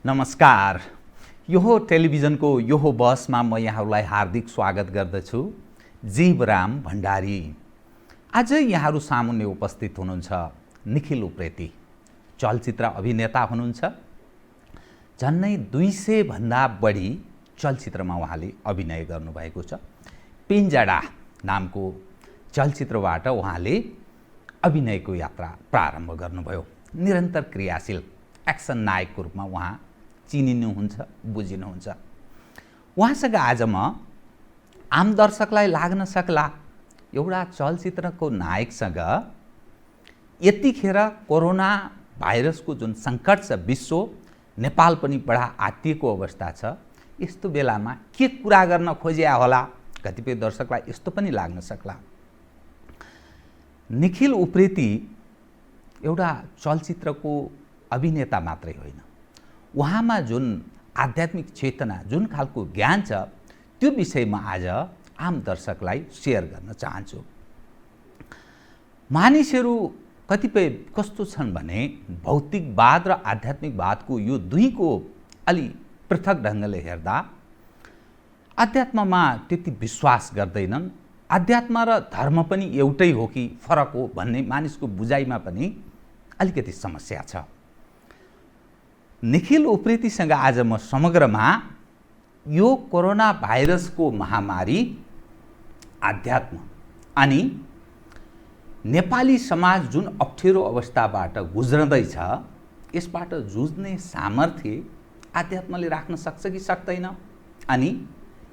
नमस्कार। यो टेलिभिजनको यो बसमा म यहाँहरूलाई हार्दिक स्वागत गर्दछु। जीवराम भण्डारी। आज यहाँहरू सामुन्ने उपस्थित हुनुहुन्छ निखिल उप्रेती, चलचित्र अभिनेता हुनुहुन्छ। झन्नै 200 भन्दा बढी चलचित्रमा उहाँले अभिनय गर्नुभएको छ। पिञ्जडा नामको चलचित्रबाट उहाँले अभिनयको यात्रा प्रारम्भ गर्नुभयो। निरन्तर क्रियाशील एक्सन नायकको रूपमा उहाँ चिनिनुहुन्छ, बुझिनुहुन्छ। उहाँसँग आज म आम दर्शकलाई लाग्न सक्ला एउटा चलचित्रको नायकसँग यतिखेर कोरोना भाइरसको जुन सङ्कट छ, विश्व नेपाल पनि बडा आत्तिएको अवस्था छ, यस्तो बेलामा के कुरा गर्न खोज्या होला, कतिपय दर्शकलाई यस्तो पनि लाग्न सक्ला। निखिल उप्रेती एउटा चलचित्रको अभिनेता मात्रै होइन, उहाँमा जुन आध्यात्मिक चेतना, जुन खालको ज्ञान छ, त्यो विषयमा आज आम दर्शकलाई सेयर गर्न चाहन्छु। मानिसहरू कतिपय कस्तो छन् भने भौतिकवाद र आध्यात्मिकवादको यो दुईको अलि पृथक ढङ्गले हेर्दा अध्यात्ममा त्यति विश्वास गर्दैनन्। अध्यात्म र धर्म पनि एउटै हो कि फरक हो भन्ने मानिसको बुझाइमा पनि अलिकति समस्या छ। निखिल उप्रेतीसँग आज म समग्रमा यो कोरोना भाइरसको महामारी, आध्यात्म अनि नेपाली समाज जुन अप्ठ्यारो अवस्थाबाट गुज्रदैछ, यसबाट जुझ्ने सामर्थ्य आध्यात्मले राख्न सक्छ कि सक्दैन, अनि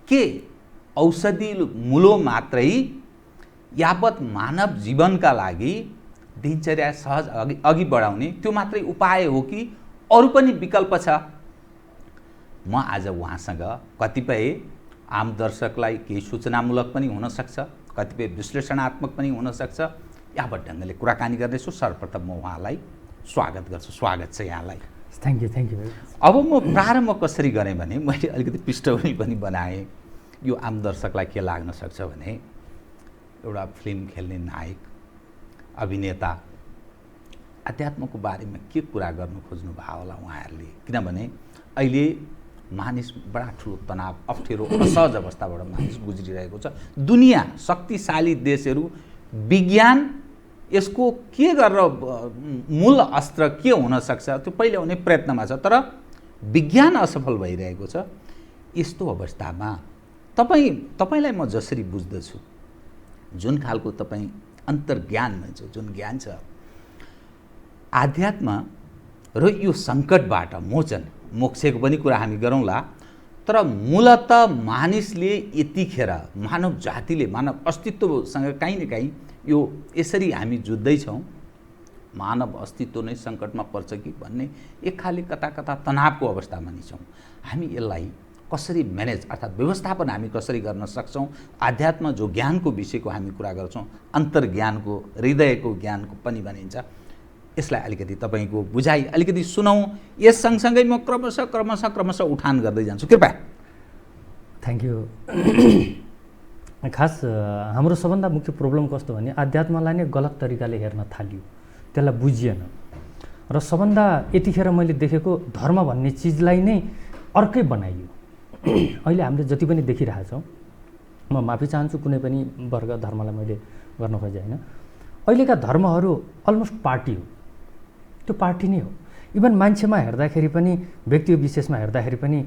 के औषधि मूलो मात्रै यावत मानव जीवनका लागि दिनचर्या सहज अघि बढाउने त्यो मात्रै उपाय हो कि अरू पनि विकल्प छ। म आज उहाँसँग कतिपय आम दर्शकलाई केही सूचनामूलक पनि हुनसक्छ, कतिपय विश्लेषणात्मक पनि हुनसक्छ, यावत ढङ्गले कुराकानी गर्दैछु। सर्वप्रथम म उहाँलाई स्वागत गर्छु। स्वागत छ यहाँलाई। Thank you. अब म प्रारम्भ कसरी गरेँ भने मैले अलिकति पृष्ठभूमि पनि बनाएँ। यो आम दर्शकलाई के लाग्न सक्छ भने एउटा फिल्म खेल्ने नायक, अभिनेता अध्यात्मको बारेमा के कुरा गर्नु खोज्नु भयो होला उहाँहरूले, किनभने अहिले मानिस बडा ठुलो तनाव, अप्ठ्यारो, असहज अवस्थाबाट मानिस गुज्रिरहेको छ। दुनियाँ शक्तिशाली देशहरू विज्ञान यसको के गरेर मूल अस्त्र के हुनसक्छ त्यो पहिले हुने प्रयत्नमा छ, तर विज्ञान असफल भइरहेको छ। यस्तो अवस्थामा तपाईँलाई म जसरी बुझ्दछु, जुन खालको तपाईँ अन्तर्ज्ञानमा छ, जुन ज्ञान छ, आध्यात्म र यो सङ्कटबाट मोक्षको पनि कुरा हामी गरौँला, तर मूलत मानिसले यतिखेर मानव जातिले, मानव अस्तित्वसँग काहीँ न काहीँ यो यसरी हामी जुझ्दैछौँ, मानव अस्तित्व नै सङ्कटमा पर्छ कि भन्ने एक खाले कता कता तनावको अवस्थामा नै छौँ। हामी यसलाई कसरी म्यानेज अर्थात् व्यवस्थापन हामी कसरी गर्न सक्छौँ, आध्यात्म जो ज्ञानको विषयको हामी कुरा गर्छौँ, अन्तर्ज्ञानको, हृदयको ज्ञानको पनि भनिन्छ, यसलाई अलिकति तपाईँको बुझाइ अलिकति सुनौँ। यस सँगसँगै म क्रमशः उठान गर्दै जान्छु, कृपया। Thank you. खास हाम्रो सबभन्दा मुख्य प्रब्लम कस्तो भने आध्यात्मलाई नै गलत तरिकाले हेर्न थालियो, त्यसलाई बुझिएन। र सबभन्दा यतिखेर मैले देखेको धर्म भन्ने चिजलाई नै अर्कै बनाइयो। अहिले हामीले जति पनि देखिरहेछौँ, म माफी चाहन्छु कुनै पनि वर्ग धर्मलाई मैले गर्न खोजेँ होइन, अहिलेका धर्महरू अलमोस्ट पार्टी हो, त्यो पार्टी नै हो। इभन मान्छेमा हेर्दाखेरि पनि, व्यक्ति विशेषमा हेर्दाखेरि पनि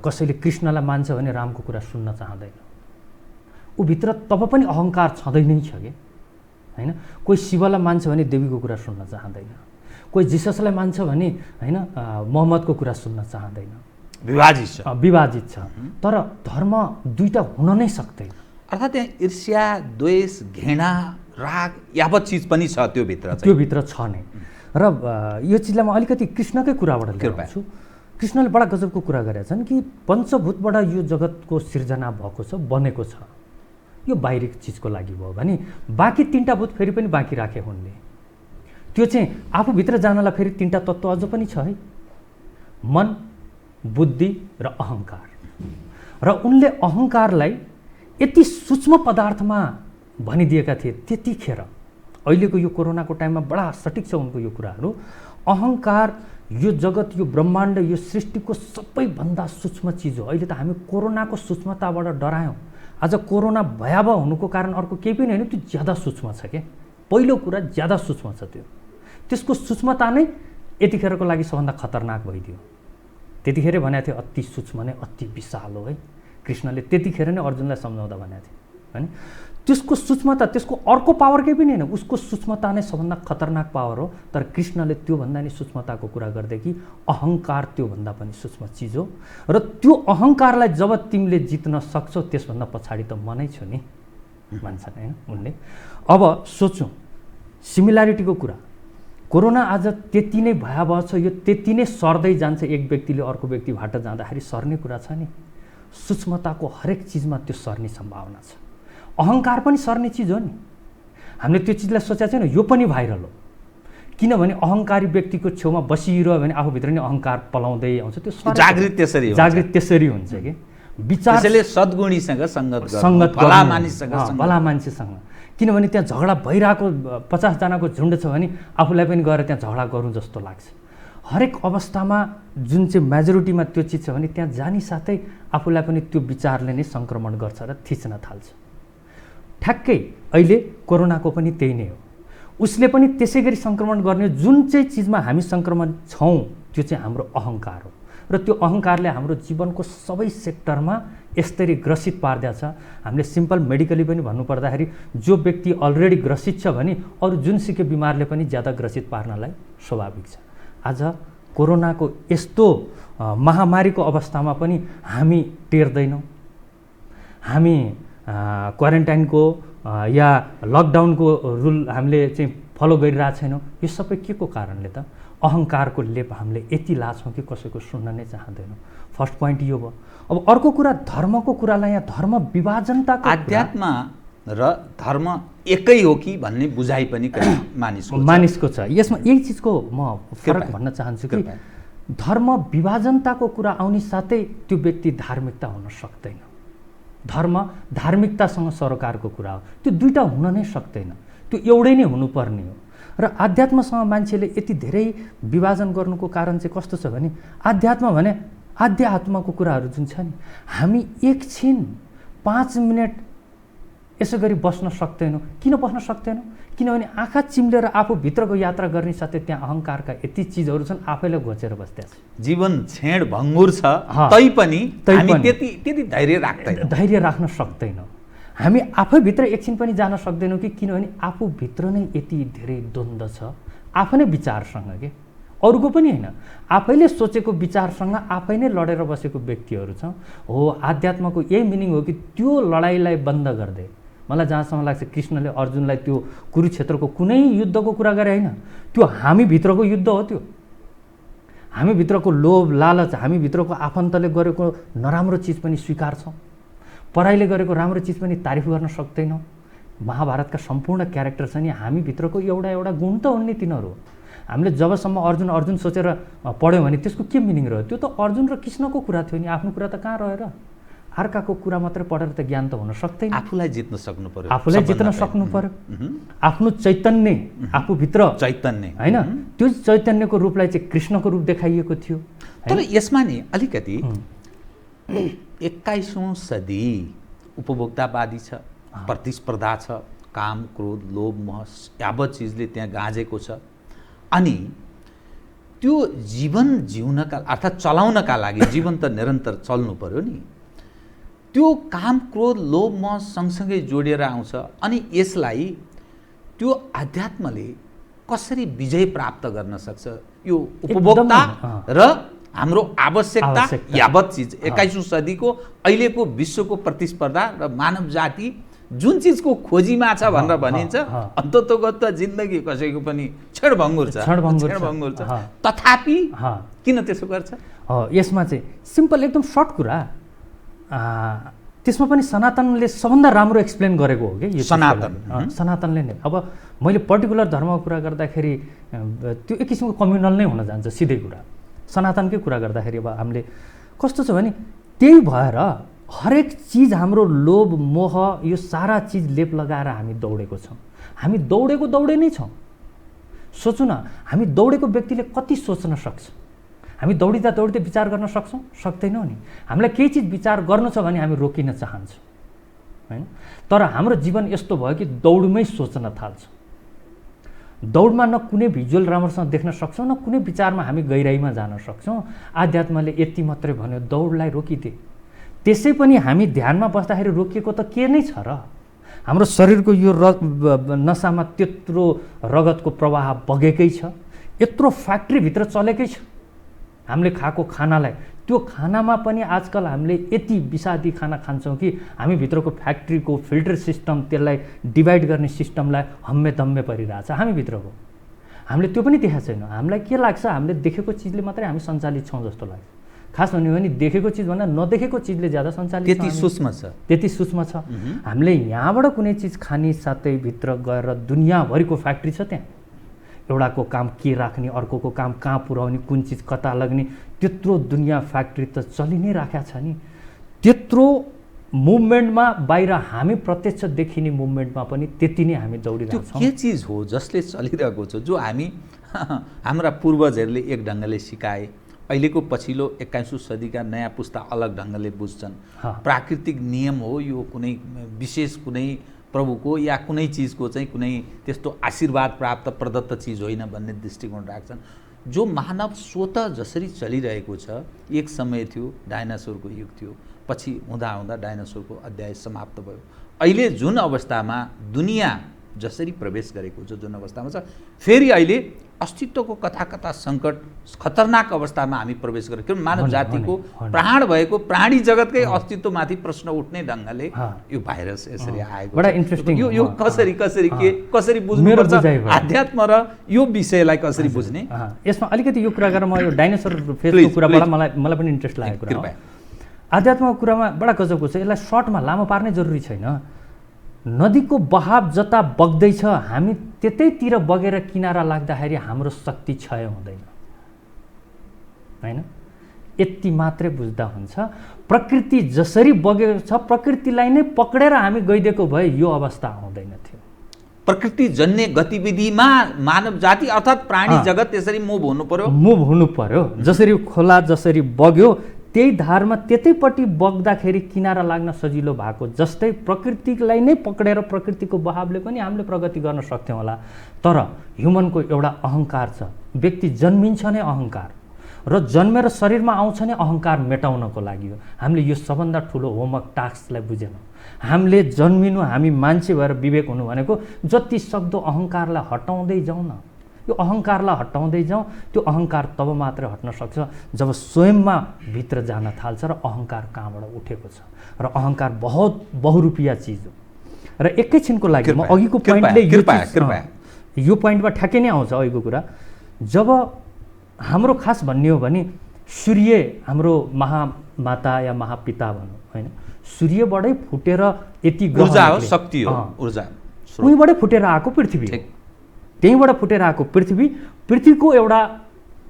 कसैले कृष्णलाई मान्छ भने रामको कुरा सुन्न चाहँदैन। ऊभित्र तब पनि अहङ्कार छँदै नै छ कि होइन। कोही शिवलाई मान्छ भने देवीको कुरा सुन्न चाहँदैन, कोही जिससलाई मान्छ भने होइन मोहम्मदको कुरा सुन्न चाहँदैन। विभाजित छ। तर धर्म दुईटा हुन नै सक्दैन। अर्थात् त्यहाँ ईर्ष्या, द्वेष, घृणा, राग यावत चिज पनि छ त्यो भित्र छ नै। र यो चिजलाई म अलिकति कृष्णकै कुराबाट ल्याउँछु। कृष्णले बडा गजबको कुरा गरेका छन् कि पञ्चभूतबाट यो जगतको सिर्जना भएको छ, बनेको छ। यो बाहिरी चिजको लागि भयो भने बाँकी तीनटा भूत फेरि पनि बाँकी राखे हुन्ने, त्यो चाहिँ आफूभित्र जानलाई फेरि तीनटा तत्त्व अझ पनि छ है, मन, बुद्धि र अहङ्कार। र उनले अहङ्कारलाई यति सूक्ष्म पदार्थमा भनिदिएका थिए त्यतिखेर। अहिलेको यो कोरोनाको टाइममा बडा सटिक छ उनको यो कुराहरू। अहङ्कार यो जगत, यो ब्रह्माण्ड, यो सृष्टिको सबैभन्दा सूक्ष्म चिज हो। अहिले त हामी कोरोनाको सूक्ष्मताबाट डरायौँ। आज कोरोना भयावह हुनुको कारण अर्को केही पनि होइन, त्यो ज्यादा सूक्ष्म छ क्या। पहिलो कुरा ज्यादा सूक्ष्म छ त्यो। त्यसको सूक्ष्मता नै यतिखेरको लागि सबभन्दा खतरनाक भइदियो। त्यतिखेर भनेको थियो अति सूक्ष्म नै अति विशाल हो है। कृष्णले त्यतिखेर नै अर्जुनलाई सम्झाउँदा भनेको थियो हैन। त्यसको सूक्ष्मता, त्यसको अर्को पावर केही पनि होइन, उसको सूक्ष्मता नै सबभन्दा खतरनाक पावर हो। तर कृष्णले त्योभन्दा नि सूक्ष्मताको कुरा गर्दै कि अहङ्कार त्योभन्दा पनि सूक्ष्म चिज हो र त्यो अहङ्कारलाई जब तिमीले जित्न सक्छौ त्यसभन्दा पछाडि त म नै छु नि भन्छन् हैन उनले। अब सोचौँ सिमिल्यारिटीको कुरा। कोरोना आज त्यति नै भयावह छ, यो त्यति नै सर्दै जान्छ। एक व्यक्तिले अर्को व्यक्तिबाट जाँदाखेरि सर्ने कुरा छ नि। सूक्ष्मताको हरेक चिजमा त्यो सर्ने सम्भावना छ। अहङ्कार पनि सर्ने चिज हो नि। हामीले त्यो चिजलाई सोचेको छैन, यो पनि भाइरल हो। किनभने अहङ्कारी व्यक्तिको छेउमा बसिरह्यो भने आफूभित्र नै अहङ्कार पलाउँदै आउँछ। त्यो जागृत त्यसरी हुन्छ कि विचार। त्यसैले सद्गुणीसँग सङ्गत भला मान्छेसँग। किनभने त्यहाँ झगडा भइरहेको 50 जनाको झुन्ड छ भने आफूलाई पनि गएर त्यहाँ झगडा गरौँ जस्तो लाग्छ। हरेक अवस्थामा जुन चाहिँ मेजोरिटीमा त्यो चिज छ भने त्यहाँ जानी साथै आफूलाई पनि त्यो विचारले नै सङ्क्रमण गर्छ र थिच्न थाल्छ। ठ्याक्कै अहिले कोरोनाको पनि त्यही नै हो। उसले पनि त्यसै गरी सङ्क्रमण गर्ने। जुन चाहिँ चिजमा हामी सङ्क्रमण छौँ त्यो चाहिँ हाम्रो अहङ्कार हो र त्यो अहङ्कारले हाम्रो जीवनको सबै सेक्टरमा यसरी ग्रसित पार्दैछ। हामीले सिम्पल मेडिकली पनि भन्नुपर्दाखेरि जो व्यक्ति अलरेडी ग्रसित छ भने अरू जुनसुकै बिमारले पनि ज्यादा ग्रसित पार्नलाई स्वाभाविक छ। आज कोरोनाको यस्तो महामारीको अवस्थामा पनि हामी टेर्दैनौँ। हामी क्वारेन्टाइनको या लकडाउनको रुल हामीले चाहिँ फलो गरिरहेको छैनौँ। यो सबै के को कारणले त? अहङ्कारको लेप हामीले यति लाछौँ कि कसैको सुन्न नै चाहँदैनौँ। फर्स्ट पोइन्ट यो भयो। अब अर्को कुरा धर्मको कुरालाई यहाँ धर्म विभाजनताको आध्यात्म र धर्म एकै हो कि भन्ने बुझाइ पनि मानिसको छ। यसमा यही चिजको म फरक भन्न चाहन्छु कि धर्म विभाजनताको कुरा आउने साथै त्यो व्यक्ति धार्मिकता हुन सक्दैन। धर्म धार्मिकतासँग सरोकारको कुरा हो। त्यो दुईटा हुन नै सक्दैन, त्यो एउटै नै हुनुपर्ने हो। र आध्यात्मसँग मान्छेले यति धेरै विभाजन गर्नुको कारण चाहिँ कस्तो छ भने आध्यात्म भने आध्य आत्माको कुराहरू जुन छ नि, हामी एकछिन 5 मिनट यसो गरी बस्न सक्दैनौँ। किन बस्न सक्दैनौँ? किनभने आँखा चिम्लेर आफू भित्रको यात्रा गर्ने साथै त्यहाँ अहङ्कारका यति चिजहरू छन् आफैलाई घोचेर बस्दैछ। जीवन छेड भङ्गुर छ तैपनि हामी त्यति धैर्य राख्न सक्दैनौँ। हामी आफैभित्र एकछिन पनि जान सक्दैनौँ कि किनभने आफूभित्र नै यति धेरै द्वन्द्व छ आफ्नै विचारसँग के अरूको पनि होइन। आफैले सोचेको विचारसँग आफै नै लडेर बसेको व्यक्तिहरू छौँ। हो आध्यात्मको यही मिनिङ हो कि त्यो लडाइँलाई बन्द गर्दै मलाई जहाँसम्म लाग्छ कृष्णले अर्जुनलाई त्यो कुरुक्षेत्रको कुनै युद्धको कुरा गरे होइन, त्यो हामीभित्रको युद्ध हो। त्यो हामीभित्रको लोभ लालच, हामीभित्रको आफन्तले गरेको नराम्रो चिज पनि स्वीकार्छौँ, पराईले गरेको राम्रो चिज पनि तारिफ गर्न सक्दैनौँ। महाभारतका सम्पूर्ण क्यारेक्टर छ नि हामीभित्रको एउटा गुण त हुन् नि तिनीहरू। हामीले जबसम्म अर्जुन सोचेर पढ्यौँ भने त्यसको के मिनिङ रह्यो? त्यो त अर्जुन र कृष्णको कुरा थियो नि, आफ्नो कुरा त कहाँ रहेर? अर्काको कुरा मात्रै पढेर त ज्ञान त हुन सक्दैन। आफूलाई जित्न सक्नु पर्यो, आफूलाई जित्न सक्नु पर्यो। आफ्नो चैतन्य आफूभित्र चैतन्य होइन, त्यो चैतन्यको रूपलाई चाहिँ कृष्णको रूप देखाइएको थियो। तर यसमा नि अलिकति 21औं सदी उपभोक्तावादी छ, प्रतिस्पर्धा छ, काम क्रोध लोभ मोह यावत चिजले त्यहाँ गाँजेको छ। अनि त्यो जीवन जिउनका अर्थात् चलाउनका लागि जीवन त निरन्तर चल्नु पर्यो नि। त्यो काम क्रोध लोभ मोह सँगसँगै जोडिएर आउँछ। अनि यसलाई त्यो अध्यात्मले कसरी विजय प्राप्त गर्न सक्छ? यो उपभोक्ता र हाम्रो आवश्यकता यावत चिज 21औं सदीको अहिलेको विश्वको प्रतिस्पर्धा र मानव जाति जुन चिजको खोजीमा छ भनेर भनिन्छ, अन्ततोगत जिन्दगी कसैको पनि छेडभङ्गुर छ। तथापि किन त्यसो गर्छ? यसमा चाहिँ सिम्पल एकदम सर्ट कुरा, त्यसमा पनि सनातनले सबभन्दा राम्रो एक्सप्लेन गरेको हो कि सनातनले नै। अब मैले पर्टिकुलर धर्मको कुरा गर्दाखेरि त्यो एक किसिमको कम्युनल नै हुन जान्छ सिधै कुरा। सनातनकै कुरा गर्दाखेरि अब हामीले कस्तो छ भने त्यही भएर हरेक चिज हाम्रो लोभ मोह यो सारा चिज लेप लगाएर हामी दौडेको छौँ। हामी दौडे नै छौँ। सोचौँ न, हामी दौडेको व्यक्तिले कति सोच्न सक्छ? हामी दौडिँदा दौडिँदै विचार गर्न सक्छौँ? सक्दैनौँ नि। हामीलाई केही चिज विचार गर्नु छ भने हामी रोकिन चाहन्छौँ, होइन? तर हाम्रो जीवन यस्तो भयो कि दौडमै सोच्न थाल्छौँ। दौडमा न कुनै भिजुअल राम्रोसँग देख्न सक्छौँ, न कुनै विचारमा हामी गहिराइमा जान सक्छौँ। आध्यात्मले यति मात्रै भन्यो, दौडलाई रोकिदे। त्यसै पनि हामी ध्यानमा बस्दाखेरि रोकिएको त के नै छ र? हाम्रो शरीरको यो नसामा त्यत्रो रगतको प्रवाह बगेकै छ, यत्रो फ्याक्ट्रीभित्र चलेकै छ। हामीले खाएको खानालाई, त्यो खानामा पनि आजकल हामीले यति विषादी खाना खान्छौँ कि हामी भित्रको फ्याक्ट्रीको फिल्टर सिस्टम, त्यसलाई डिभाइड गर्ने सिस्टमलाई हम्मे दम्मे परिरहेछ हामीभित्रको। हामीले त्यो पनि देखाएको छैन। हामीलाई के लाग्छ, हामीले देखेको चिजले मात्रै हामी सञ्चालित छौँ जस्तो लाग्छ। खास भन्यो भने देखेको चिजभन्दा नदेखेको चिजले ज्यादा सञ्चालित छ। त्यति सूक्ष्म छ, त्यति सूक्ष्म छ। हामीले यहाँबाट कुनै चिज खाने साथै भित्र गएर दुनियाँभरिको फ्याक्ट्री छ त्यहाँ। एउटाको काम के राख्ने, अर्कोको काम कहाँ पुर्याउने, कुन चिज कता लग्ने, त्यत्रो दुनियाँ फ्याक्ट्री त चलि नै राखेको छ नि। त्यत्रो मुभमेन्टमा बाहिर हामी प्रत्यक्ष देखिने मुभमेन्टमा पनि त्यति नै हामी दौडिरहेको छौँ। के चिज हो जसले चलिरहेको छ, जो हामी हाम्रा पूर्वजहरूले एक ढङ्गले सिकाए, अहिलेको पछिल्लो 21औं सदीका नयाँ पुस्ता अलग ढङ्गले बुझ्छन्? प्राकृतिक नियम हो यो, कुनै विशेष कुनै प्रभुको या कुनै चिजको चाहिँ कुनै त्यस्तो आशीर्वाद प्राप्त प्रदत्त चिज होइन भन्ने दृष्टिकोण राख्छन्। जो मानव स्वतः जसरी चलिरहेको छ, एक समय थियो डाइनासोरको युग थियो, पछि हुँदा हुँदा डाइनासोरको अध्याय समाप्त भयो। अहिले जुन अवस्थामा दुनियाँ जसरी प्रवेश गरेको छ, जुन अवस्थामा छ, फेरि अहिले अस्तित्वको कथा कथा सङ्कट खतरनाक अवस्थामा हामी प्रवेश गरेको छौँ। मानव जातिको प्राण भएको प्राणी जगतकै अस्तित्वमाथि प्रश्न उठ्ने ढङ्गले यो भाइरस यसरी आएको। बडा इन्ट्रेस्टिङ। यो कसरी बुझ्नुपर्छ, आध्यात्म र यो विषयलाई कसरी बुझ्ने? यसमा अलिकति यो कुरा गरेर म यो डाइनोसर फेसको कुराबाट मलाई पनि इन्ट्रेस्ट लागेको कुरा हो। आध्यात्मको कुरामा बडा गजबको छ। यसलाई सर्टमा लामो पार्नै जरुरी छैन। नदीको बहाव जता बग्दैछ, हामी त्यतैतिर बगेर किनारा लाग्दाखेरि हाम्रो शक्ति क्षय हुँदैन, होइन? यति मात्रै बुझ्दा हुन्छ। प्रकृति जसरी बगेको छ, प्रकृतिलाई नै पक्रेर हामी गइदिएको भए यो अवस्था आउँदैन थियो। प्रकृति जन्य गतिविधिमा मानव जाति अर्थात् प्राणी जगत त्यसरी मुभ हुनु पर्यो। जसरी खोला जसरी बग्यो त्यही धारमा त्यतैपट्टि बग्दाखेरि किनारा लाग्न सजिलो भएको जस्तै प्रकृतिलाई नै पक्रेर प्रकृतिको बहावले पनि हामीले प्रगति गर्न सक्थ्यौँ होला। तर ह्युमनको एउटा अहङ्कार छ। व्यक्ति जन्मिन्छ नै अहङ्कार, र जन्मेर शरीरमा आउँछ नै अहङ्कार मेटाउनको लागि हो। हामीले यो सबभन्दा ठुलो होमवर्क टास्कलाई बुझेनौँ। हामीले जन्मिनु, हामी मान्छे भएर विवेक हुनु भनेको जति सक्दो अहङ्कारलाई हटाउँदै जाउँ न। यो अहङ्कारलाई हटाउँदै जाउँ। त्यो अहङ्कार तब मात्रै हट्न सक्छ जब स्वयंमा भित्र जान थाल्छ र अहङ्कार कहाँबाट उठेको छ। र अहङ्कार बहुत बहुरूपिया चिज हो। र एकैछिनको लागि म अघिको पोइन्टले यो पोइन्टमा ठ्याक्कै नै आउँछ अघिको कुरा। जब हाम्रो खास भन्ने हो भने सूर्य हाम्रो महामाता या महापिता भनौँ, होइन? सूर्यबाटै फुटेर यति ऊर्जा हो, शक्ति हो, ऊर्जा उहीँबाटै फुटेर आएको पृथ्वी हो। त्यहीँबाट फुटेर आएको पृथ्वीको एउटा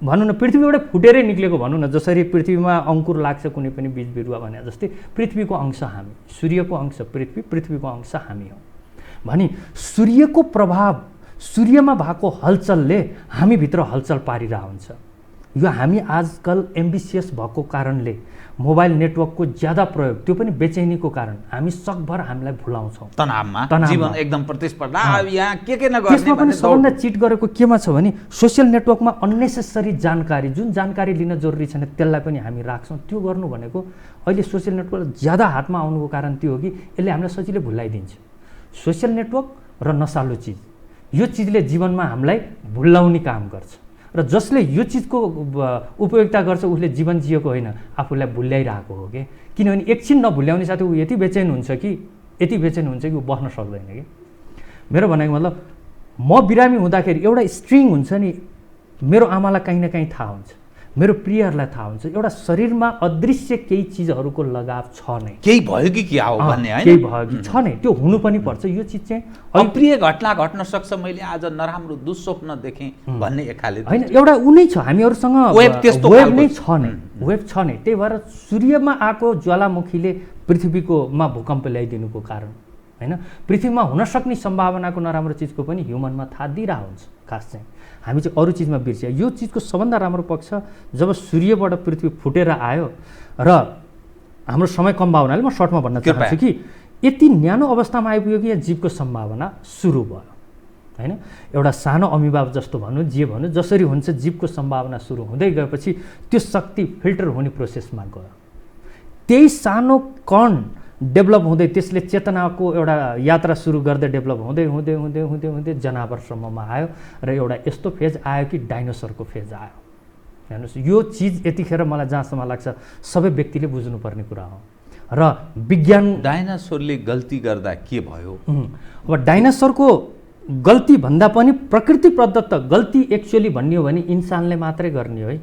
भनौँ न, पृथ्वी एउटा फुटेरै निक्लेको भनौँ न। जसरी पृथ्वीमा अङ्कुर लाग्छ कुनै पनि बीज बिरुवा भने जस्तै पृथ्वीको अंश हामी, सूर्यको अंश पृथ्वी, पृथ्वीको अंश हामी हौँ भने सूर्यको प्रभाव, सूर्यमा भएको हलचलले हामीभित्र हलचल पारिरहेको हुन्छ। यो हामी आजकल एम्बिसियस भएको कारणले, मोबाइल नेटवर्कको ज्यादा प्रयोग, त्यो पनि बेचैनीको कारण हामी सकभर हामीलाई भुलाउँछौँ। तनावमा जीवन एकदम प्रतिस्पर्धा, यहाँ के नगर्ने। त्यसमा पनि सबभन्दा चिट गरेको केमा छ भने सोसियल नेटवर्कमा अननेसेसरी जानकारी, जुन जानकारी लिन जरुरी छैन त्यसलाई पनि हामी राख्छौँ। त्यो गर्नु भनेको अहिले सोसियल नेटवर्क ज्यादा हातमा आउनुको कारण त्यो हो कि यसले हामीलाई सजिलै भुलाइदिन्छ। सोसियल नेटवर्क र नसालु चिज, यो चिजले जीवनमा हामीलाई भुलाउने काम गर्छ। र जसले यो चिजको उपयोगिता गर्छ उसले जीवन जिएको होइन, आफूलाई भुल्याइरहेको हो कि। किनभने एकछिन नभुल्याउने साथै ऊ यति बेचैन हुन्छ कि ऊ बस्न सक्दैन कि। मेरो भनेको मतलब म बिरामी हुँदाखेरि एउटा स्ट्रिङ हुन्छ नि, मेरो आमालाई कहीँ न कहीँ थाहा हुन्छ, मेरो प्रियहरूलाई थाहा हुन्छ, एउटा शरीरमा अदृश्य केही चिजहरूको लगाव छ नै। केही भयो कि क्या हो भन्ने, हैन? केही भयो कि छ नै, त्यो हुनु पनि पर्छ। यो चिज चाहिँ अप्रिय घटना घट्न सक्छ, मैले आज नराम्रो दुःस्वप्न देखेँ भन्ने एकाले होइन, एउटा ऊ नै छ हामीहरूसँग, वेब नै छ नै, वेब छ नै। त्यही भएर सूर्यमा आएको ज्वालामुखीले पृथ्वीकोमा भूकम्प ल्याइदिनुको कारण हैन। पृथ्वीमा हुन सक्ने सम्भावनाको नराम्रो चिजको पनि ह्युमनमा थाहा दिइरहेको हुन्छ। खास चाहिँ हामी चाहिँ अरू चिजमा बिर्स्यौँ। यो चिजको सबभन्दा राम्रो पक्ष जब सूर्यबाट पृथ्वी फुटेर आयो र हाम्रो समय कम भयो हुनाले म सर्टमा भन्न चाहन्छु कि यति न्यानो अवस्थामा आइपुग्यो कि यहाँ जीवको सम्भावना सुरु भयो हैन। एउटा सानो अमिबा जस्तो भन्नु जे भन्नु जसरी हुन्छ जीवको सम्भावना सुरु हुँदै गएपछि त्यो शक्ति फिल्टर हुने प्रोसेसमा गयो। त्यही सानो कण डेभलप हुँदै त्यसले चेतनाको एउटा यात्रा सुरु गर्दै डेभलप हुँदै हुँदै हुँदै हुँदै हुँदै जनावरसम्ममा आयो र एउटा यस्तो फेज आयो कि डाइनोसरको फेज आयो। हेर्नुहोस् यो चिज यतिखेर मलाई जहाँसम्म लाग्छ सबै व्यक्तिले बुझ्नुपर्ने कुरा हो। र विज्ञान डाइनोसरले गल्ती गर्दा के भयो? अब डाइनोसरको गल्ती भन्दा पनि प्रकृति प्रदत्त गल्ती एक्चुअली भन्ने हो भने इन्सानले मात्रै गर्ने हो है,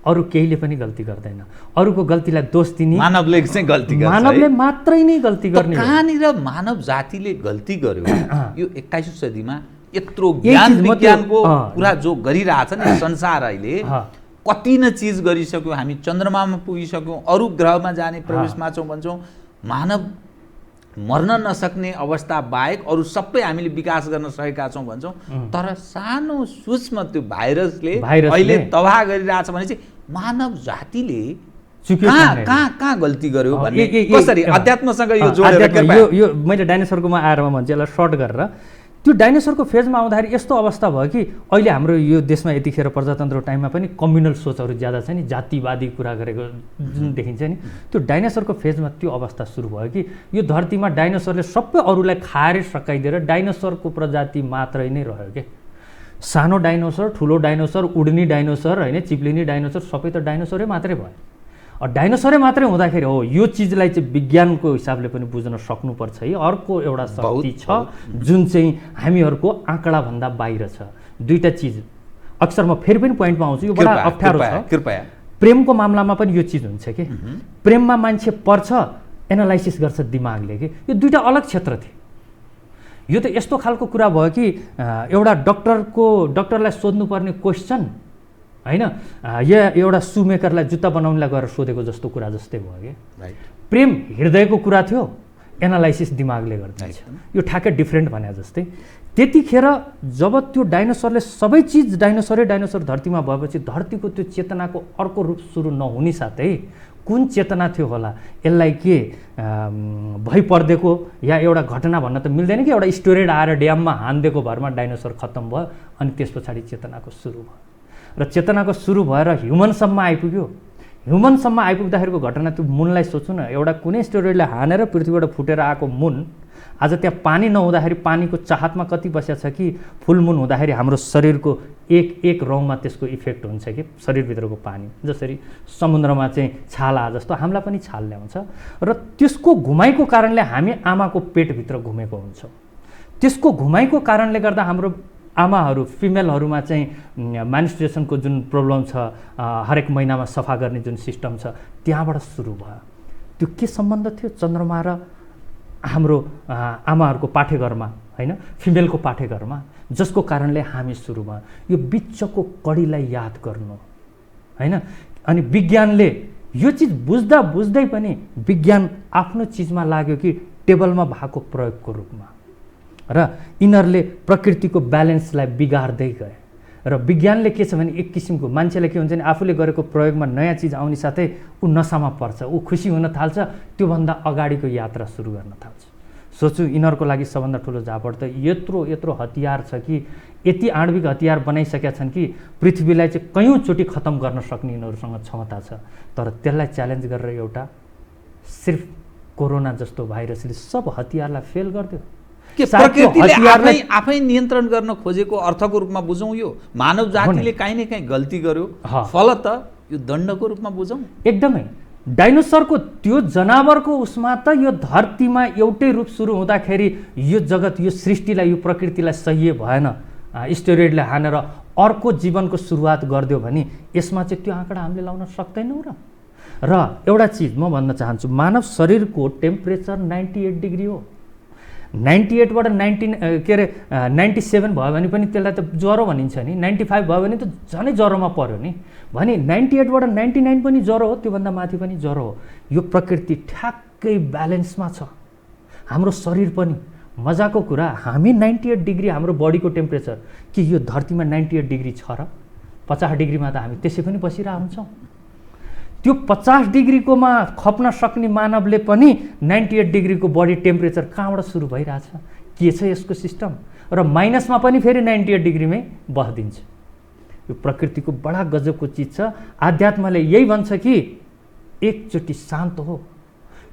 अरू केहीले पनि गल्ती गर्दैन। अरूको गल्तीलाई दोष दिने मानवले चाहिँ गल्ती गर्छ, मानवले मात्रै नै गल्ती गर्ने हो। कहाँनिर मानव जातिले गल्ती गर्यो? यो 21औं सदीमा यत्रो ज्ञान विज्ञानको कुरा जो गरिरहेछ नि संसार अहिले, कति न चिज गरिसक्यो। हामी चन्द्रमामा पुगिसक्यौँ, अरू ग्रहमा जाने प्रवेशमा छौँ भन्छौँ। मानव मर्न नसक्ने अवस्था बाहेक अरू सबै हामीले विकास गर्न सकेका छौँ भन्छौँ। तर सानो सूक्ष्म त्यो भाइरसले अहिले तबाह गरिरहेछ भने चाहिँ मानव जातिले कहाँ गल्ती गर्यो भन्ने कसरी अध्यात्मसँग यो जोडेर यो मैले डाइनोसरकोमा आएर म भन्छु यसलाई सर्ट गरेर त्यो डाइनोसरको फेजमा आउँदाखेरि यस्तो अवस्था भयो कि अहिले हाम्रो यो देशमा यतिखेर प्रजातन्त्रको टाइममा पनि कम्युनल सोचहरू ज्यादा छ नि, जातिवादी कुरा गरेको जुन देखिन्छ नि, त्यो डाइनोसरको फेजमा त्यो अवस्था सुरु भयो कि यो धरतीमा डाइनोसरले सबै अरूलाई खाएर सकाइदिएर डाइनोसरको प्रजाति मात्रै नै रह्यो के। सानो डाइनोसर, ठुलो डाइनोसर, उड्ने डाइनोसर होइन, चिप्लिने डाइनोसर सबै त डाइनोसरै मात्रै भयो। डाइनोसरै मात्रै हुँदाखेरि हो यो चिजलाई चाहिँ विज्ञानको हिसाबले पनि बुझ्न सक्नुपर्छ है। अर्को एउटा शक्ति छ जुन चाहिँ हामीहरूको आँकडाभन्दा बाहिर छ। दुईवटा चिज अक्सर म फेरि पनि पोइन्टमा आउँछु, यो बडा अप्ठ्यारो छ। कृपया प्रेमको मामलामा पनि यो चिज हुन्छ कि प्रेममा मान्छे पर्छ, एनालाइसिस गर्छ दिमागले कि यो दुईवटा अलग क्षेत्र थिए। यो त यस्तो खालको कुरा भयो कि एउटा डक्टरलाई सोध्नुपर्ने क्वेसन हैन, या एउटा सुमेकरलाई जुत्ता बनाउनेलाई गएर सोधेको जस्तो कुरा जस्तै भयो कि। प्रेम हृदयको कुरा थियो, एनालाइसिस दिमागले गर्दैछ। यो ठ्याक्कै डिफ्रेन्ट भने जस्तै। त्यतिखेर जब त्यो डाइनोसरले सबै चिज डाइनोसर धरतीमा भएपछि धरतीको त्यो चेतनाको अर्को रूप सुरु नहुने साथै कुन चेतना थियो होला, यसलाई के भइपर्देको या एउटा घटना भन्न त मिल्दैन कि एउटा स्टोरेड आएर ड्याममा हानिदिएको भरमा डाइनोसर खत्तम भयो अनि त्यस पछाडि चेतनाको सुरु भयो र चेतनाको सुरु भएर ह्युमनसम्म आइपुग्यो। ह्युमनसम्म आइपुग्दाखेरिको घटना त्यो मुनलाई सोच्नु न, एउटा कुनै स्टोरेडले हानेर पृथ्वीबाट फुटेर आएको मुन आज त्यहाँ पानी नहुँदाखेरि पानीको चाहतमा कति बसेको छ कि फुल मुन हुँदाखेरि हाम्रो शरीरको एक रौँमा त्यसको इफेक्ट हुन्छ कि शरीरभित्रको पानी, जसरी समुद्रमा चाहिँ छाला जस्तो हामीलाई पनि छाल ल्याउँछ र त्यसको घुमाइको कारणले हामी आमाको पेटभित्र घुमेको हुन्छौँ। त्यसको घुमाइको कारणले गर्दा हाम्रो आमाहरू फिमेलहरूमा चाहिँ म्यानिस्ट्रेसनको जुन प्रब्लम छ, हरेक महिनामा सफा गर्ने जुन सिस्टम छ, त्यहाँबाट सुरु भयो। त्यो के सम्बन्ध थियो चन्द्रमा र हाम्रो आमाहरूको पाठेघरमा होइन, फिमेलको पाठेघरमा, जसको कारणले हामी सुरु भयो। यो बिचको कडीलाई याद गर्नु होइन। अनि विज्ञानले यो चिज बुझ्दा बुझ्दै पनि विज्ञान आफ्नो चिजमा लाग्यो कि टेबलमा भएको प्रयोगको रूपमा, र यिनीहरूले प्रकृतिको ब्यालेन्सलाई बिगार्दै गए। र विज्ञानले के छ भने एक किसिमको मान्छेलाई के हुन्छ भने आफूले गरेको प्रयोगमा नयाँ चिज आउने साथै ऊ नसामा पर्छ, ऊ खुसी हुन थाल्छ, त्योभन्दा अगाडिको यात्रा सुरु गर्न थाल्छ। सोच्छु यिनीहरूको लागि सबभन्दा ठुलो झापड त यत्रो हतियार छ कि यति आणविक हतियार बनाइसकेका छन् कि पृथ्वीलाई चाहिँ कयौँचोटि खत्तम गर्न सक्ने यिनीहरूसँग क्षमता छ। तर त्यसलाई च्यालेन्ज गरेर एउटा सिर्फ कोरोना जस्तो भाइरसले सब हतियारलाई फेल गरिदियो। प्रकृतिले आफै नियन्त्रण गर्न खोजेको अर्थको रूपमा बुझौँ यो। मानव जातिले काहीँ न काहीँ गल्ती गर्यो, फलत यो दण्डको रूपमा बुझौँ। एकदमै डाइनोसरको त्यो जनावरको उसमा त यो धरतीमा एउटै रूप सुरु हुँदाखेरि यो जगत, यो सृष्टिलाई, यो प्रकृतिलाई सह्य भएन, स्टेरोइडले हानेर अर्को जीवनको सुरुवात गरिदियो भने यसमा चाहिँ त्यो आँकडा हामीले लाउन सक्दैनौँ। र एउटा चिज म भन्न चाहन्छु, मानव शरीरको टेम्परेचर 98 डिग्री हो। 98बाट 97 भयो भने पनि त्यसलाई त ज्वरो भनिन्छ नि, 95 भयो भने त झनै ज्वरोमा पर्यो नि। भने 98बाट 99 पनि ज्वरो हो, त्योभन्दा माथि पनि ज्वरो हो। यो प्रकृति ठ्याक्कै ब्यालेन्समा छ। हाम्रो शरीर पनि मजाको कुरा, हामी 98 डिग्री हाम्रो बडीको टेम्परेचर, कि यो धरतीमा 98 डिग्री छ र 50 डिग्रीमा त हामी त्यसै पनि बसिरहेको हुन्छौँ। त्यो 50 डिग्रीकोमा खप्न सक्ने मानवले पनि 98 डिग्रीको बडी टेम्परेचर कहाँबाट सुरु भइरहेछ, के छ यसको सिस्टम, र माइनसमा पनि फेरि 98 डिग्रीमै बस्दिन्छ। यो प्रकृतिको बडा गजबको चिज छ। आध्यात्मले यही भन्छ कि एकचोटि शान्त हो,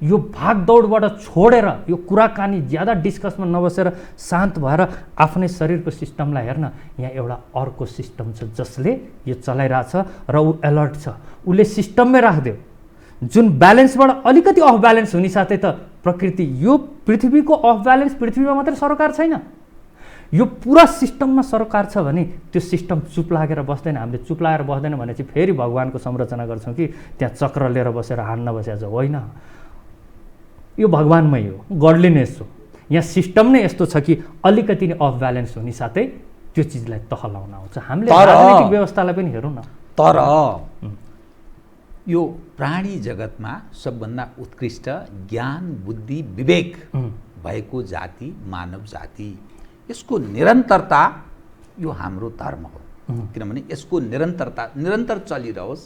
यो भागदौडबाट छोडेर, यो कुराकानी ज्यादा डिस्कसमा नबसेर शान्त भएर आफ्नै शरीरको सिस्टमलाई हेर्न। यहाँ एउटा अर्को सिस्टम छ जसले यो चलाइरहेछ र ऊ अलर्ट छ, उसले सिस्टममै राखिदियो। जुन ब्यालेन्सबाट अलिकति अफ ब्यालेन्स हुने साथै त प्रकृति, यो पृथ्वीको अफ ब्यालेन्स पृथ्वीमा मात्रै सरकार छैन, यो पुरा सिस्टममा सरकार छ भने त्यो सिस्टम चुप लागेर बस्दैन। हामीले चुप लागेर बस्दैन भने चाहिँ फेरि भगवानको संरचना गर्छौँ कि त्यहाँ चक्र लिएर बसेर हान्न बसेको छ, होइन। यो भगवानमै हो, गडलिनेस हो। यहाँ सिस्टम नै यस्तो छ कि अलिकति नै अफ ब्यालेन्स हुने साथै त्यो चिजलाई तह लाउन आउँछ। हामीले राजनीतिक व्यवस्थालाई पनि हेरौँ न। तर यो प्राणी जगतमा सबभन्दा उत्कृष्ट ज्ञान, बुद्धि, विवेक भएको जाति मानव जाति। यसको निरन्तरता यो हाम्रो धर्म हो, किनभने यसको निरन्तर चलिरहोस्,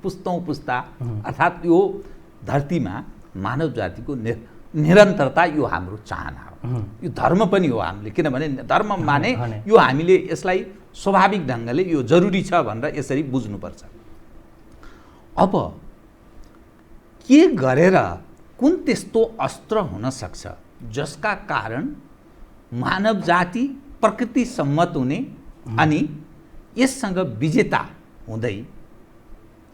पुस्तौँ पुस्ता, अर्थात् यो धरतीमा मानव जातिको निरन्तरता यो हाम्रो चाहना हो। यो धर्म पनि हो हामीले, किनभने धर्म माने यो हामीले यसलाई स्वाभाविक ढङ्गले यो जरुरी छ भनेर यसरी बुझ्नुपर्छ। अब के गरेर कुन त्यस्तो अस्त्र हुन सक्छ जसका कारण मानव जाति प्रकृति सम्मत हुने अनि यससँग विजेता हुँदै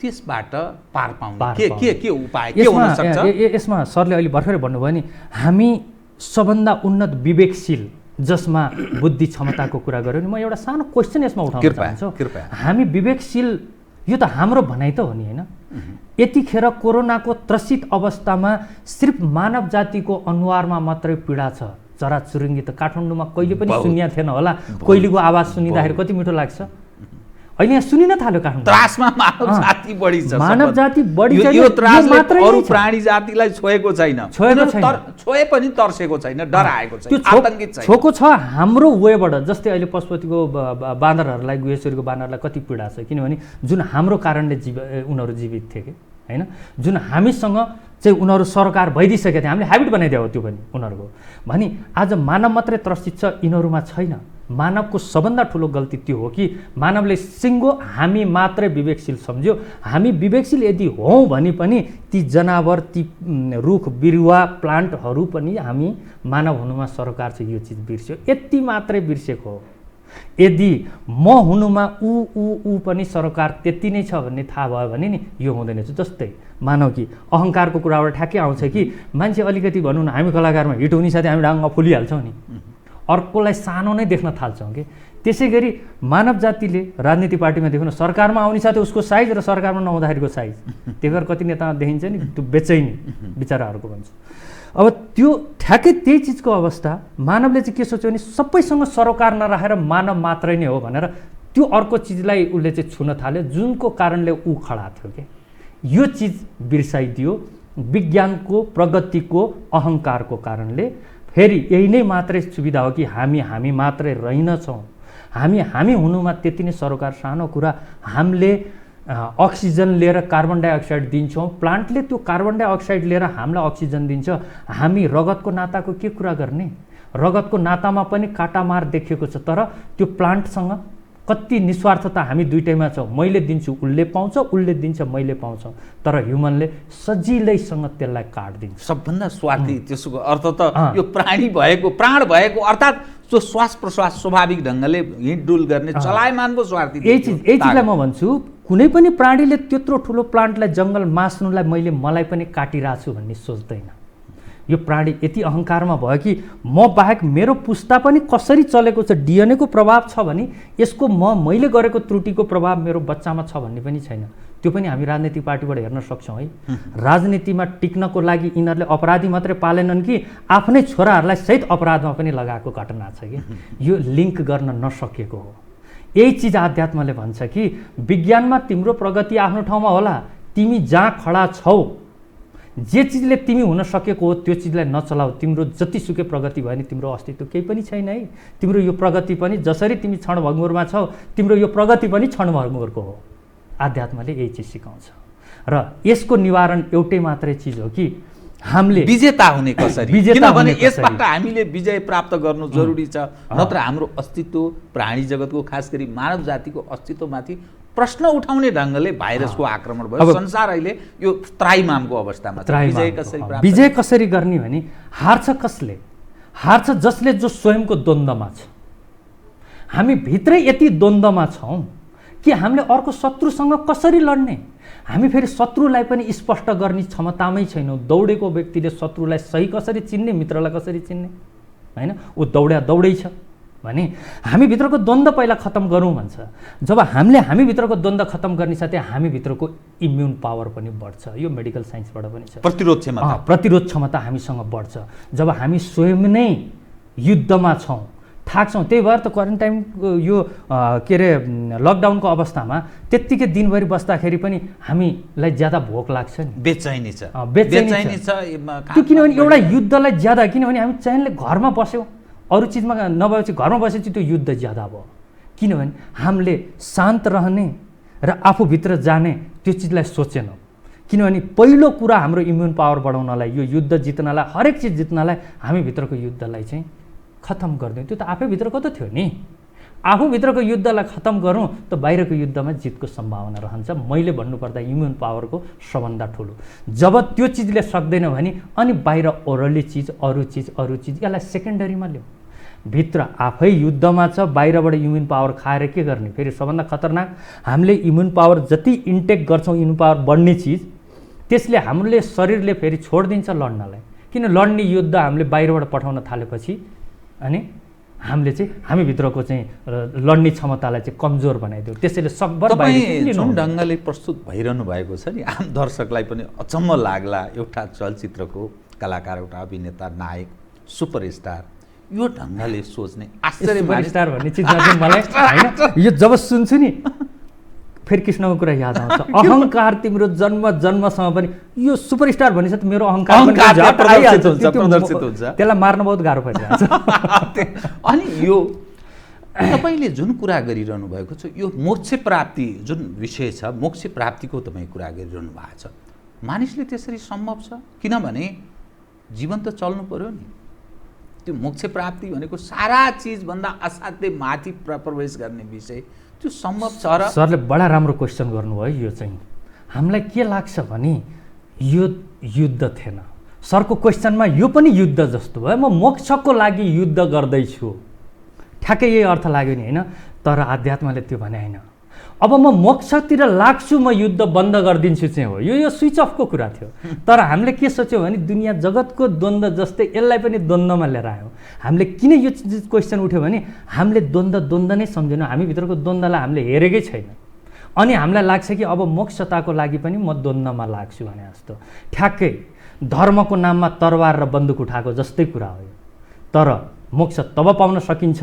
त्यसबाट पार पाउने के उपाय के हुन सक्छ? यसमा सरले अहिले भर्खरै भन्नुभयो नि, हामी सबभन्दा उन्नत विवेकशील जसमा बुद्धि क्षमताको कुरा गर्यो नि, म एउटा सानो क्वेसन यसमा उठाउन चाहन्छु। हामी विवेकशील, यो त हाम्रो भनाइ त हो नि, होइन? यतिखेर कोरोनाको त्रसित अवस्थामा सिर्फ मानव जातिको अनुहारमा मात्रै पीडा छ। चराचुरुङ्गी त काठमाडौँमा कहिले पनि सुनिया थिएन होला, कोइलीको आवाज सुनिँदाखेरि कति मिठो लाग्छ। अहिले यहाँ सुनिन थाल्यो काठमाडौँ। त्रासमा मानव जाति बढी छ, मानव जाति बढी छ। यो त्रासले अरू प्राणी जातिलाई छोएको छैन, छोए पनि तर्सेको छैन, डराएको छैन, आतंकित छैन। छोको छ हाम्रो वेबाट। जस्तै अहिले पशुपतिको बाँदरहरूलाई, गुहेश्वरीको बाँदरलाई कति पीडा छ, किनभने जुन हाम्रो कारणले उनीहरू जीवित थिए कि होइन, जुन हामीसँग चाहिँ उनीहरू सरकार भइदिइसकेको थियो, हामीले ह्याबिट बनाइदियो त्यो पनि उनीहरूको। भने आज मानव मात्रै त्रसित छ, यिनीहरूमा छैन। मानवको सबभन्दा ठुलो गल्ती त्यो हो कि मानवले सिङ्गो हामी मात्रै विवेकशील सम्झ्यो। हामी विवेकशील यदि हौँ भने पनि ती जनावर, ती रुख बिरुवा, प्लान्टहरू पनि हामी मानव हुनुमा सरकार छ, यो चिज बिर्स्यो। यति मात्रै बिर्सेको हो। यदि म हुनुमा ऊ पनि सरकार त्यति नै छ भन्ने थाहा भयो भने नि यो हुँदैन। जस्तै मानव कि अहङ्कारको कुराबाट ठ्याक्कै आउँछ कि मान्छे अलिकति भनौँ न, हामी कलाकारमा हिट हुने साथै हामी डाङ्ग फुलिहाल्छौँ नि, अर्कोलाई सानो नै देख्न थाल्छौँ कि। त्यसै गरी मानव जातिले राजनीति पार्टीमा देख्नु, सरकारमा आउने साथै उसको साइज र सरकारमा नहुँदाखेरिको साइज, त्यही भएर कति नेतामा देखिन्छ नि त्यो बेचैनी बिचराहरूको भन्छ। अब त्यो ठ्याक्कै त्यही चिजको अवस्था मानवले चाहिँ के सोच्यो भने सबैसँग सरोकार नराखेर मानव मात्रै नै हो भनेर त्यो अर्को चिजलाई उसले चाहिँ छुन थाल्यो, जुनको कारणले ऊ खडा थियो कि। यो चिज बिर्साइदियो विज्ञानको प्रगतिको अहङ्कारको कारणले। फेरि यही नै मात्रै सुविधा हो कि हामी मात्रै रहेनछौँ। हामी हुनुमा त्यति नै सरोकार सानो कुरा। हामीले अक्सिजन लिएर कार्बन डाइअक्साइड दिन्छौँ, प्लान्टले त्यो कार्बन डाइअक्साइड लिएर हामीलाई अक्सिजन दिन्छ। हामी रगतको नाताको के कुरा गर्ने? रगतको नातामा पनि काटामार देखिएको छ, तर त्यो प्लान्टसँग कति निस्वार्थता हामी दुइटैमा छौँ। मैले दिन्छु उसले पाउँछ, उसले दिन्छ मैले पाउँछ, तर ह्युमनले सजिलैसँग त्यसलाई काटिदिन्छ। सबभन्दा स्वार्थी। त्यसको अर्थ त यो प्राणी भएको, प्राण भएको, अर्थात् जो श्वास प्रश्वास स्वाभाविक ढङ्गले हिँडडुल गर्ने चलायमान पो स्वार्थी। यही चिजलाई म भन्छु, कुनै पनि प्राणीले त्यत्रो ठुलो प्लान्टलाई जङ्गल मास्नुलाई मलाई पनि काटिरहेको छु भन्ने सोच्दैन। यो प्राणी यति अहङ्कारमा भयो कि म बाहेक मेरो पुस्ता पनि कसरी चलेको छ, डिएनएको प्रभाव छ भने यसको मैले गरेको त्रुटिको प्रभाव मेरो बच्चामा छ भन्ने पनि छैन। त्यो पनि हामी राजनीतिक पार्टीबाट हेर्न सक्छौँ है। राजनीतिमा टिक्नको लागि यिनीहरूले अपराधी मात्रै पालेनन् कि आफ्नै छोराहरूलाई सहित अपराधमा पनि लगाएको घटना छ कि। यो लिङ्क गर्न नसकेको हो। यही चिज आध्यात्मले भन्छ कि विज्ञानमा तिम्रो प्रगति आफ्नो ठाउँमा होला, तिमी जहाँ खडा छौ जे चिजले तिमी हुन सकेको हो त्यो चिजलाई नचलाऊ, तिम्रो जतिसुकै प्रगति भयो नि तिम्रो अस्तित्व केही पनि छैन है। तिम्रो यो प्रगति पनि जसरी तिमी क्षणभङ्गुरमा छौ तिम्रो यो प्रगति पनि क्षणभङ्गुरको हो। आध्यात्मले यही चिज सिकाउँछ र यसको निवारण एउटै मात्रै चिज हो कि हामीले विजेता हुने कसरी, किनभने यसबाट हामीले विजय प्राप्त गर्नु जरुरी छ, नत्र हाम्रो अस्तित्व प्राणी जगतको खास गरी मानव जातिको अस्तित्वमाथि प्रश्न उठाउने ढङ्गले भाइरसको आक्रमण भयो। संसार अहिले यो त्राइमामको अवस्थामा छ। विजय कसरी प्राप्त, विजय कसरी गर्ने भने हार्छ कसले? हार्छ जसले जो स्वयंको द्वन्द्वमा छ। हामी भित्रै यति द्वन्द्वमा छौँ कि हामीले अर्को शत्रुसँग कसरी लड्ने, हामी फेरि शत्रुलाई पनि स्पष्ट गर्ने क्षमतामै छैनौँ। दौडेको व्यक्तिले शत्रुलाई सही कसरी चिन्ने, मित्रलाई कसरी चिन्ने, होइन? ऊ दौडै छ भने हामीभित्रको द्वन्द्व पहिला खत्तम गरौँ भन्छ। जब हामीभित्रको द्वन्द्व खत्तम गर्ने साथै हामीभित्रको इम्युन पावर पनि बढ्छ। यो मेडिकल साइन्सबाट पनि छ। प्रतिरोध क्षमता हामीसँग बढ्छ जब हामी स्वयं नै युद्धमा छौँ, थाक्छौँ। त्यही भएर त क्वारेन्टाइनको यो के अरे लकडाउनको अवस्थामा त्यत्तिकै दिनभरि बस्दाखेरि पनि हामीलाई ज्यादा भोक लाग्छ नि, बेचैनी छ। त्यो किनभने एउटा युद्धलाई ज्यादा, किनभने हामी चाहिने घरमा बस्यौँ, अरू चिजमा नभएपछि घरमा बसेपछि त्यो युद्ध ज्यादा भयो। किनभने हामीले शान्त रहने र आफूभित्र जाने त्यो चिजलाई सोचेनौँ। किनभने पहिलो कुरा हाम्रो इम्युन पावर बढाउनलाई, यो युद्ध जित्नलाई, हरेक चिज जित्नलाई हामीभित्रको युद्धलाई चाहिँ खत्तम गरिदिउँ। त्यो त आफैभित्रको त थियो नि। आफूभित्रको युद्धलाई खत्तम गरौँ त बाहिरको युद्धमा जितको सम्भावना रहन्छ। मैले भन्नुपर्दा इम्युन पावरको सबभन्दा ठुलो। जब त्यो चिजले सक्दैन भने अनि बाहिर ओरली चिज, अरू चिज यसलाई सेकेन्डरीमा ल्याऊ। भित्र आफै युद्धमा छ, बाहिरबाट इम्युन पावर खाएर के गर्ने? फेरि सबभन्दा खतरनाक, हामीले इम्युन पावर जति इन्टेक गर्छौँ, इम्युन पावर बढ्ने चिज, त्यसले हामीले शरीरले फेरि छोडिदिन्छ लड्नलाई। किन लड्ने युद्ध हामीले बाहिरबाट पठाउन थालेपछि अनि हामीले चाहिँ हामीभित्रको चाहिँ लड्ने क्षमतालाई चाहिँ कमजोर बनाइदियो। त्यसैले सकभर बाहिर जुन ढङ्गले प्रस्तुत भइरहनु भएको छ नि, आम दर्शकलाई पनि अचम्म लाग्ला। एउटा चलचित्रको कलाकार, एउटा अभिनेता, नायक, सुपरस्टार यो ढङ्गले सोच्ने आश्चर्य। सुपरस्टार भन्ने चिजमा चाहिँ मलाई होइन, यो जब सुन्छु नि फेरि कृष्णको कुरा याद आउँछ। अहङ्कार तिम्रो जन्मसम्म पनि यो सुपरस्टार भनेपछि त मेरो अहङ्कार त्यसलाई मार्न बहुत गाह्रो परिरहेछ। अनि यो तपाईँले जुन कुरा गरिरहनु भएको छ, यो मोक्ष प्राप्ति जुन विषय छ, मोक्ष प्राप्तिको तपाईँ कुरा गरिरहनु भएको छ, मानिसले त्यसरी सम्भव छ? किनभने जीवन त चल्नु पर्यो नि। त्यो मोक्ष प्राप्ति भनेको सारा चिजभन्दा असाध्य माथि प्रवेश गर्ने विषय, त्यो सम्भव छ र? सरले बडा राम्रो क्वेसन गर्नुभयो। यो चाहिँ हामीलाई के लाग्छ भने यो युद्ध थिएन। सरको क्वेसनमा यो पनि युद्ध जस्तो भयो। म मोक्षको लागि युद्ध गर्दैछु, ठ्याक्कै यही अर्थ लाग्यो नि, होइन? तर आध्यात्मले त्यो भने होइन। अब म मोक्षतिर लाग्छु, म युद्ध बन्द गरिदिन्छु चाहिँ हो। यो स्विच अफको कुरा थियो। तर हामीले के सोच्यौँ भने दुनियाँ जगतको द्वन्द्व जस्तै यसलाई पनि द्वन्द्वमा लिएर आयौँ। हामीले किन यो चिज क्वेसन उठ्यो भने हामीले द्वन्द्व नै सम्झेनौँ। हामीभित्रको द्वन्द्वलाई हामीले हेरेकै छैन। अनि हामीलाई लाग्छ कि अब मोक्षताको लागि पनि म द्वन्द्वमा लाग्छु भने जस्तो। ठ्याक्कै धर्मको नाममा तरवार र बन्दुक उठाएको जस्तै कुरा हो। तर मोक्ष तब पाउन सकिन्छ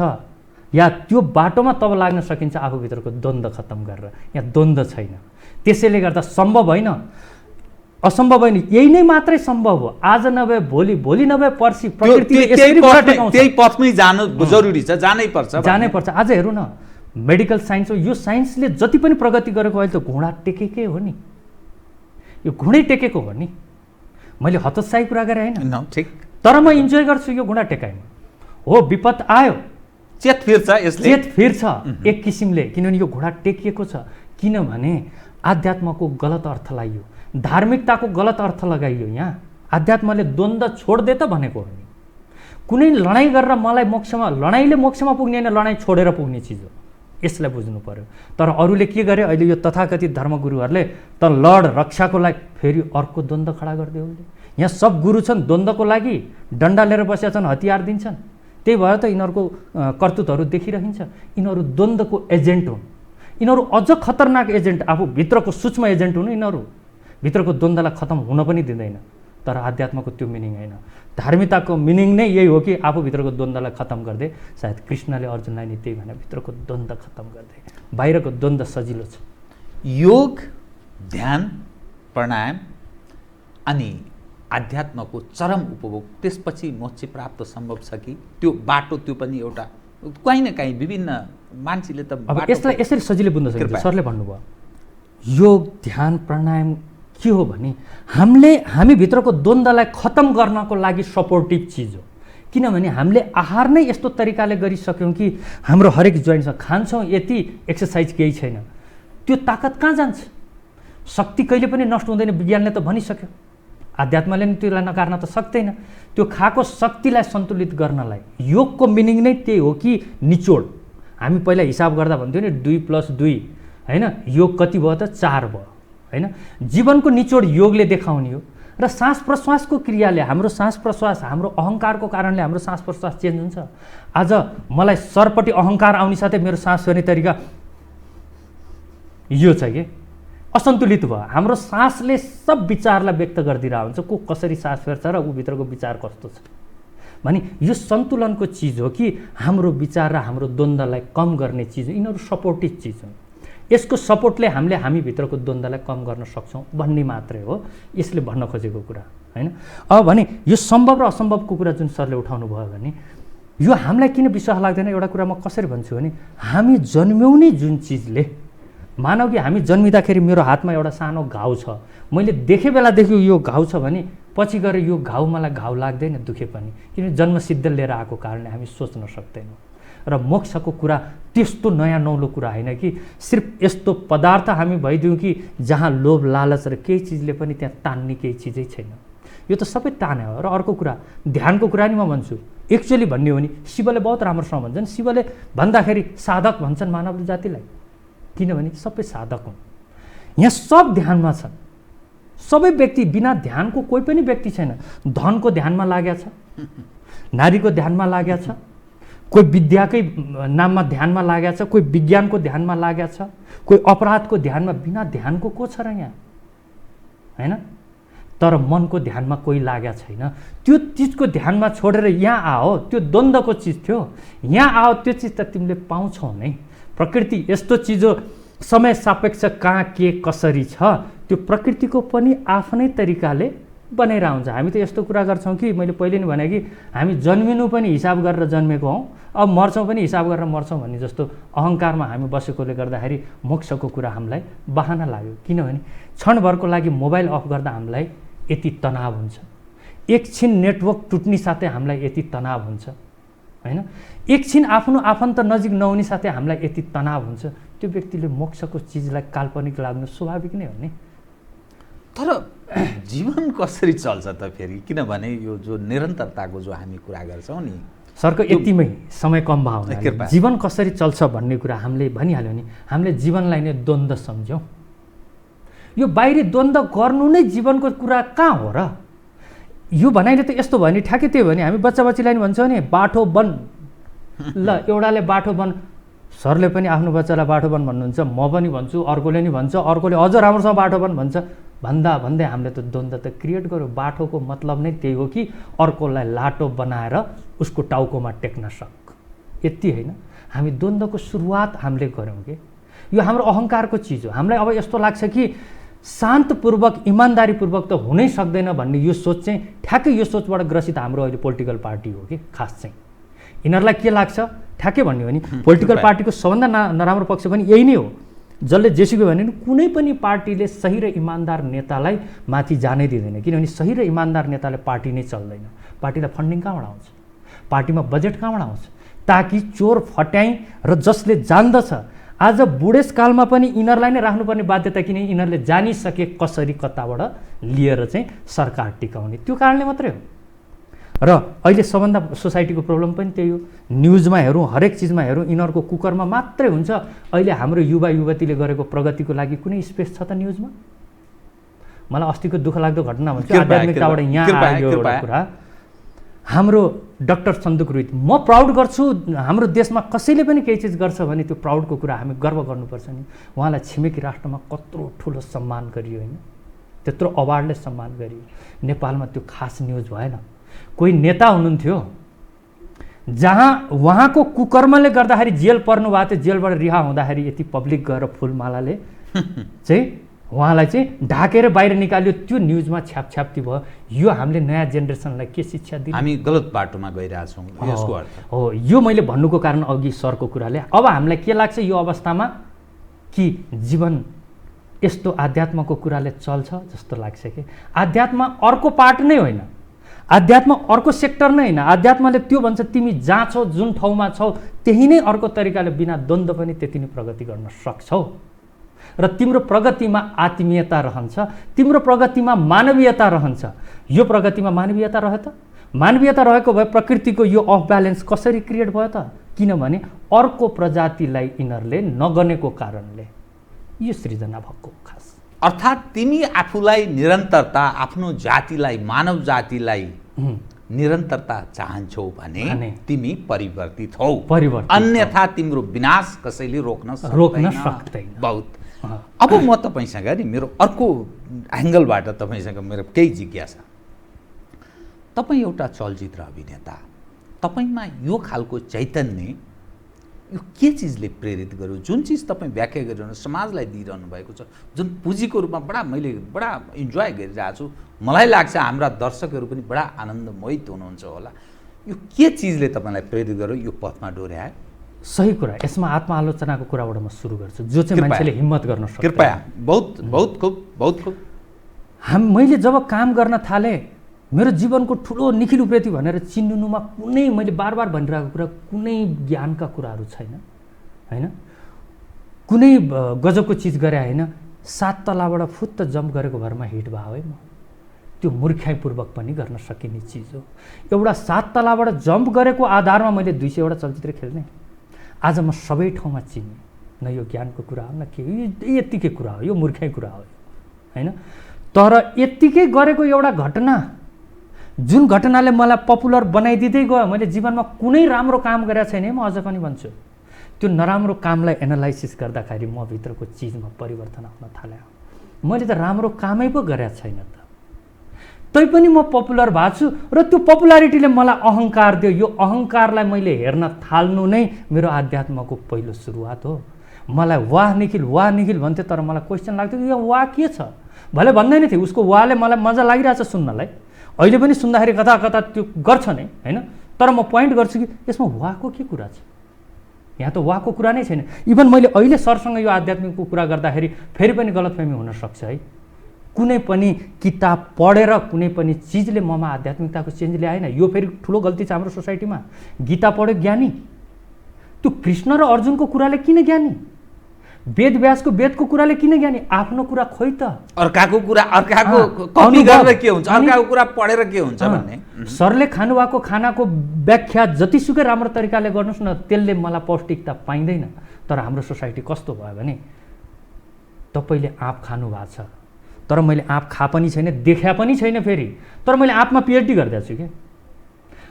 या त्यो बाटोमा तब लाग्न सकिन्छ आफूभित्रको द्वन्द्व खत्तम गरेर। यहाँ द्वन्द्व छैन, त्यसैले गर्दा सम्भव होइन, असम्भव होइन, यही नै मात्रै सम्भव हो। आज नभए भोलि, भोलि नभए पर्सि प्रकृतिले त्यही पथमै जानु जरुरी छ, जानै पर्छ। आज हेरौँ न, मेडिकल साइन्स हो, यो साइन्सले जति पनि प्रगति गरेको अहिले त घुँडा टेकेकै हो नि। यो घुँडै टेकेको हो नि। मैले हतोत्साही कुरा गरेँ होइन, ठिक। तर म इन्जोय गर्छु यो घुँडा टेकाइमा। हो, विपद आयो, चेत फिर्छ एक किसिमले, किनभने यो घुँडा टेकिएको छ। किनभने आध्यात्मको गलत अर्थ लगाइयो, धार्मिकताको गलत अर्थ लगाइयो। यहाँ आध्यात्मले द्वन्द्व छोड्दे त भनेको हो नि। कुनै लडाइँ गरेर मलाई मोक्षमा, लडाइँले मोक्षमा पुग्ने होइन, लडाइँ छोडेर पुग्ने चिज हो। यसलाई बुझ्नु पर्यो। तर अरूले के गरे अहिले यो तथाकथित धर्मगुरुहरूले त लड रक्षाको लागि फेरि अर्को द्वन्द्व खडा गरिदियो। यहाँ सब गुरु छन्, द्वन्द्वको लागि डन्डा लिएर बसेका छन्, हतियार दिन्छन्। त्यही भएर त यिनीहरूको कर्तुतहरू देखिरहन्छ। यिनीहरू द्वन्द्वको एजेन्ट हुन्। यिनीहरू अझ खतरनाक एजेन्ट, आफूभित्रको सूक्ष्म एजेन्ट हुन्। यिनीहरू भित्रको द्वन्द्वलाई खत्तम हुन पनि दिँदैन। तर आध्यात्मको त्यो मिनिङ होइन। धार्मिकताको मिनिङ नै यही हो कि आफूभित्रको द्वन्द्वलाई खत्तम गर्दै। सायद कृष्णले अर्जुनलाई नि त्यही भने, भित्रको द्वन्द्व खत्तम गर्दै। बाहिरको द्वन्द्व सजिलो छ। योग, ध्यान, प्राणायाम अनि आध्यात्मको चरम उपभोग त्यसपछि मोक्ष प्राप्त सम्भव छ कि त्यो बाटो त्यो पनि एउटा कहीँ न कहीँ विभिन्न मान्छेले त अब यसलाई यसरी सजिलै बुझ्न सकिन्छ। सरले भन्नुभयो योग ध्यान प्राणायाम के हो भने हामी भित्रको द्वन्द्वलाई खत्तम गर्नको लागि सपोर्टिभ चिज हो। किनभने हामीले आहार नै यस्तो तरिकाले गरिसक्यौँ कि हाम्रो हरेक जोइन्टमा खान्छौँ यति, एक्सर्साइज केही छैन, त्यो ताकत कहाँ जान्छ? शक्ति कहिले पनि नष्ट हुँदैन, विज्ञानले त भनिसक्यो। आध्यात्मले नि त्यसलाई नकार्न त सक्दैन। त्यो खाएको शक्तिलाई सन्तुलित गर्नलाई योगको मिनिङ नै त्यही हो कि निचोड। हामी पहिला हिसाब गर्दा भन्थ्यौँ नि 2 + 2 होइन, योग कति भयो त 4 भयो होइन। जीवनको निचोड योगले देखाउने हो। र सास प्रश्वासको क्रियाले हाम्रो सास प्रश्वास, हाम्रो अहङ्कारको कारणले हाम्रो सास प्रश्वास चेन्ज हुन्छ। आज मलाई सरपट्टि अहङ्कार आउने साथै मेरो सास फेर्ने तरिका यो छ कि असन्तुलित भयो। हाम्रो सासले सब विचारलाई व्यक्त गरिदिरहेको हुन्छ, को कसरी सास फेर्छ र ऊ भित्रको विचार कस्तो छ भने यो सन्तुलनको चिज हो कि हाम्रो विचार र हाम्रो द्वन्द्वलाई कम गर्ने चिज हो। यिनीहरू सपोर्टिभ चिज हुन्। यसको सपोर्टले हामी भित्रको द्वन्द्वलाई कम गर्न सक्छौँ भन्ने मात्रै हो यसले भन्न खोजेको कुरा होइन। अब भने यो सम्भव र असम्भवको कुरा जुन सरले उठाउनु भयो भने यो हामीलाई किन विश्वास लाग्दैन? एउटा कुरा म कसरी भन्छु भने हामी जन्म्यौँ नै जुन चिजले, मानव कि हामी जन्मिँदाखेरि मेरो हातमा एउटा सानो घाउ छ, मैले देखे बेलादेखि यो घाउ छ भने पछि गएर यो घाउ मलाई घाउ लाग्दैन दुखे पनि, किनभने जन्मसिद्ध लिएर आएको कारणले हामी सोच्न सक्दैनौँ। र मोक्षको कुरा त्यस्तो नयाँ नौलो कुरा होइन कि सिर्फ यस्तो पदार्थ हामी भइदिउँ कि जहाँ लोभ लालच र केही चिजले पनि त्यहाँ तान्ने केही चिजै छैन। यो त सबै ताने हो। र अर्को कुरा ध्यानको कुरा नि म भन्छु। एक्चुअली भन्ने हो भने शिवले बहुत राम्रोसँग भन्छन्। शिवले भन्दाखेरि साधक भन्छन् मानव जातिलाई, किनभने सबै साधक हुन्। यहाँ सब ध्यानमा छन्। सबै व्यक्ति बिना ध्यानको कोही पनि व्यक्ति छैन। धनको ध्यानमा लागेको छ, नारीको ध्यानमा लागेको छ, कोही विद्याकै नाममा ध्यानमा लागेको छ, कोही विज्ञानको ध्यानमा लागेको छ, कोही अपराधको ध्यानमा। बिना ध्यानको को छ र यहाँ होइन? तर मनको ध्यानमा कोही लागेको छैन। त्यो चिजको ध्यानमा छोडेर यहाँ आओ, त्यो द्वन्द्वको चिज थियो, यहाँ आओ, त्यो चिज त तिमीले पाउँछौ नै। प्रकृति यस्तो चिज हो, समय सापेक्ष कहाँ के कसरी छ त्यो प्रकृतिको पनि आफ्नै तरिकाले बनेर आउँछ। हामी त यस्तो कुरा गर्छौँ कि मैले पहिले नै भने कि हामी जन्मिनु पनि हिसाब गरेर जन्मेको हौँ, अब मर्छौँ पनि हिसाब गरेर मर्छौँ भन्ने जस्तो अहङ्कारमा हामी बसेकोले गर्दाखेरि मोक्षको कुरा हामीलाई बहाना लाग्यो। किनभने क्षणभरको लागि मोबाइल अफ गर्दा हामीलाई यति तनाव हुन्छ, एकछिन नेटवर्क टुट्ने साथै हामीलाई यति तनाव हुन्छ होइन, एकछिन आफ्नो आफन्त नजिक नहुने साथै हामीलाई यति तनाव हुन्छ। त्यो व्यक्तिले मोक्षको चिजलाई काल्पनिक लाग्नु स्वाभाविक नै हो नि। तर जीवन कसरी चल्छ त फेरि? किनभने यो जो निरन्तरताको जो हामी कुरा गर्छौँ नि सरको यतिमै समय कम भयो। जीवन कसरी चल्छ भन्ने कुरा हामीले भनिहाल्यौँ नि। हामीले जीवनलाई नै द्वन्द्व सम्झ्यौँ। यो बाहिरी द्वन्द्व गर्नु नै जीवनको कुरा कहाँ हो र? यो भनाइले त यस्तो भयो नि, ठ्याक्कै त्यही भयो नि। हामी बच्चा बच्चीलाई नि भन्छौँ नि बाठो बन, ल एउटाले बाठो बन, सरले पनि आफ्नो बच्चालाई बाठो बन भन्नुहुन्छ, म पनि भन्छु, अर्कोले नि भन्छ, अर्कोले अझ राम्रोसँग बाठो बन भन्छ। भन्दै हामीले त द्वन्द्व त क्रिएट गर्यो। बाठोको मतलब नै त्यही हो कि अर्कोलाई लाटो बनाएर उसको टाउकोमा टेक्न सक, यति होइन। हामी द्वन्द्वको सुरुवात हामीले गऱ्यौँ कि यो हाम्रो अहङ्कारको चिज हो। हामीलाई अब यस्तो लाग्छ कि शान्तपूर्वक इमान्दारीपूर्वक त हुनै सक्दैन भन्ने यो सोच चाहिँ ठ्याक्कै यो सोचबाट ग्रसित हाम्रो अहिले पोलिटिकल पार्टी हो कि खास चाहिँ। यिनीहरूलाई के लाग्छ ठ्याक्कै भन्ने हो नि, पोलिटिकल पार्टीको सबभन्दा नराम्रो पक्ष पनि यही नै हो। जसले जेसुकै भने कुनै पनि पार्टीले सही र इमान्दार नेतालाई माथि जानै दिँदैन, किनभने सही र इमान्दार नेताले पार्टी नै चल्दैन। पार्टीलाई फन्डिङ कहाँबाट आउँछ? पार्टीमा बजेट कहाँबाट आउँछ? ताकि चोर फट्याइ र जसले जान्दछ आज बुढेसकालमा पनि यिनीहरूलाई नै राख्नुपर्ने बाध्यता, किन यिनीहरूले जानिसके कसरी कताबाट लिएर चाहिँ सरकार टिकाउने। त्यो कारणले मात्रै हो। र अहिले सबभन्दा सोसाइटीको प्रब्लम पनि त्यही हो। न्युजमा हेरौँ, हरेक चिजमा हेरौँ, यिनीहरूको कुकरमा मात्रै हुन्छ। अहिले हाम्रो युवा युवतीले गरेको प्रगतिको लागि कुनै स्पेस छ त न्युजमा? मलाई अस्तिको दुःख लाग्दो घटना भन्छु, आध्यात्मिकताबाट यहाँ आयो एउटा कुरा। हाम्रो डाक्टर सन्दुक रोहित, म प्राउड गर्छु हाम्रो देशमा कसैले पनि केही चिज गर्छ भने त्यो प्राउडको कुरा हामी गर्व गर्नुपर्छ नि। उहाँलाई छिमेकी राष्ट्रमा कत्रो ठुलो सम्मान गरियो होइन, त्यत्रो अवार्डले सम्मान गरियो। नेपालमा त्यो खास न्युज भएन। कोही नेता हुनुहुन्थ्यो जहाँ उहाँको कुकर्मले गर्दाखेरि जेल पर्नु भएको थियो, जेलबाट रिहा हुँदाखेरि यति पब्लिक गएर फुलमालाले चाहिँ उहाँलाई चाहिँ ढाकेर बाहिर निकाल्यो, त्यो न्युजमा छ्यापछ्याप्ती भयो। यो हामीले नयाँ जेनेरेसनलाई के शिक्षा दिने? हामी गलत बाटोमा गइरहेछौँ यसको अर्थ हो। यो मैले भन्नुको कारण अघि सरको कुराले। अब हामीलाई के लाग्छ यो अवस्थामा कि जीवन यस्तो आध्यात्मको कुराले चल्छ जस्तो लाग्छ कि आध्यात्म अर्को पार्ट नै होइन, आध्यात्म अर्को सेक्टर नै होइन। आध्यात्मले त्यो भन्छ तिमी जहाँ छौ, जुन ठाउँमा छौ, त्यही नै अर्को तरिकाले बिना द्वन्द्व पनि त्यति नै प्रगति गर्न सक्छौ। र तिम्रो प्रगतिमा आत्मीयता रहन्छ, तिम्रो प्रगतिमा मानवीयता रहन्छ। यो प्रगतिमा मानवीयता रह्यो त? मानवीयता रहेको भए प्रकृतिको यो अफ ब्यालेन्स कसरी क्रिएट भयो त? किनभने अर्को प्रजातिलाई यिनीहरूले नगनेको कारणले यो सृजना भएको खास। अर्थात् तिमी आफूलाई निरन्तरता, आफ्नो जातिलाई, मानव जातिलाई निरन्तरता चाहन्छौ भने तिमी परिवर्तित हौ, अन्यथा तिम्रो विनाश कसैले रोक्न सक्दैन। बहुत। अब म तपाईँसँग नि मेरो अर्को एङ्गलबाट तपाईँसँग मेरो केही जिज्ञासा। तपाईँ एउटा चलचित्र अभिनेता, तपाईँमा यो खालको चैतन्य यो के चिजले प्रेरित गर्यो? जुन चिज तपाईँ व्याख्या गरिरहनु समाजलाई दिइरहनु भएको छ, जुन पुँजीको रूपमा मैले बडा इन्जोय गरिरहेको छु, मलाई लाग्छ हाम्रा दर्शकहरू पनि बडा आनन्दमोहित हुनुहुन्छ होला। यो के चिजले तपाईँलाई प्रेरित गर्यो, यो पथमा डोर्यायो? सही कुरा। यसमा आत्मआलोचनाको कुराबाट म सुरु गर्छु, जो चाहिँ मान्छेले हिम्मत गर्न सक्छ। कृपया। बहुत खूब। मैले जब काम गर्न थालेँ, मेरो जीवनको ठुलो निखिल उप्रेती भनेर चिन्नुमा कुनै, मैले बार बार भनिरहेको कुरा, कुनै ज्ञानका कुराहरू छैन होइन, कुनै गजबको चिज गरे होइन। 7 तलाबाट फुत्त जम्प गरेको भरमा हिट भयो है म। त्यो मूर्खाइपूर्वक पनि गर्न सकिने चिज हो। एउटा 7 तलाबाट जम्प गरेको आधारमा मैले 200 वटा चलचित्र खेल्ने। आज म सबै ठाउँमा चिन्ने, न यो ज्ञानको कुरा हो न के, यत्तिकै कुरा हो, यो मूर्खाइ कुरा हो होइन। तर यत्तिकै गरेको एउटा घटना, जुन घटनाले मलाई पपुलर बनाइदिँदै गयो, मैले जीवनमा कुनै राम्रो काम गरेको छैन, म अझ पनि भन्छु। त्यो नराम्रो कामलाई एनालाइसिस गर्दाखेरि म भित्रको चिजमा परिवर्तन आउन थाल्यो। मैले त राम्रो कामै पो गरेको छैन त, तैपनि म पपुलर भएको छु र त्यो पपुलारिटीले मलाई अहङ्कार दियो। यो अहङ्कारलाई मैले हेर्न थाल्नु नै मेरो आध्यात्मको पहिलो सुरुवात हो। मलाई वाह निखिल भन्थ्यो, तर मलाई क्वेसन लाग्थ्यो यो वाह के छ? भले भन्दैन थिएँ, उसको वाहले मलाई मजा लागिरहेछ सुन्नलाई। अहिले पनि सुन्दाखेरि कता त्यो गर्छ नै होइन, तर म पोइन्ट गर्छु कि यसमा वाहको के कुरा छ? यहाँ त वाहको कुरा नै छैन। इभन मैले अहिले सरसँग यो आध्यात्मिकको कुरा गर्दाखेरि फेरि पनि गलतफहमी हुनसक्छ है। कुनै पनि किताब पढेर कुनै पनि चिजले ममा आध्यात्मिकताको चेन्ज ल्याएन। यो फेरि ठुलो गल्ती छ हाम्रो सोसाइटीमा। गीता पढ्यो ज्ञानी, त्यो कृष्ण र अर्जुनको कुराले किन ज्ञानी? वेद व्यासको वेदको कुराले किन ज्ञानी? आफ्नो कुरा खोइ त। अर्काको कुरा, अर्काको कपी गरेर के हुन्छ, अर्काको कुरा पढेर के हुन्छ भन्ने। सरले खानुभएको खानाको व्याख्या जतिसुकै राम्रो तरिकाले गर्नुहोस् न, त्यसले मलाई पौष्टिकता पाइँदैन। तर हाम्रो सोसाइटी कस्तो भयो भने तपाईँले आँप खानु भएको छ, तर मैले आँप खा पनि छैन, देखा पनि छैन फेरि, तर मैले आँपमा पिएचडी गरिदिएको छु क्या।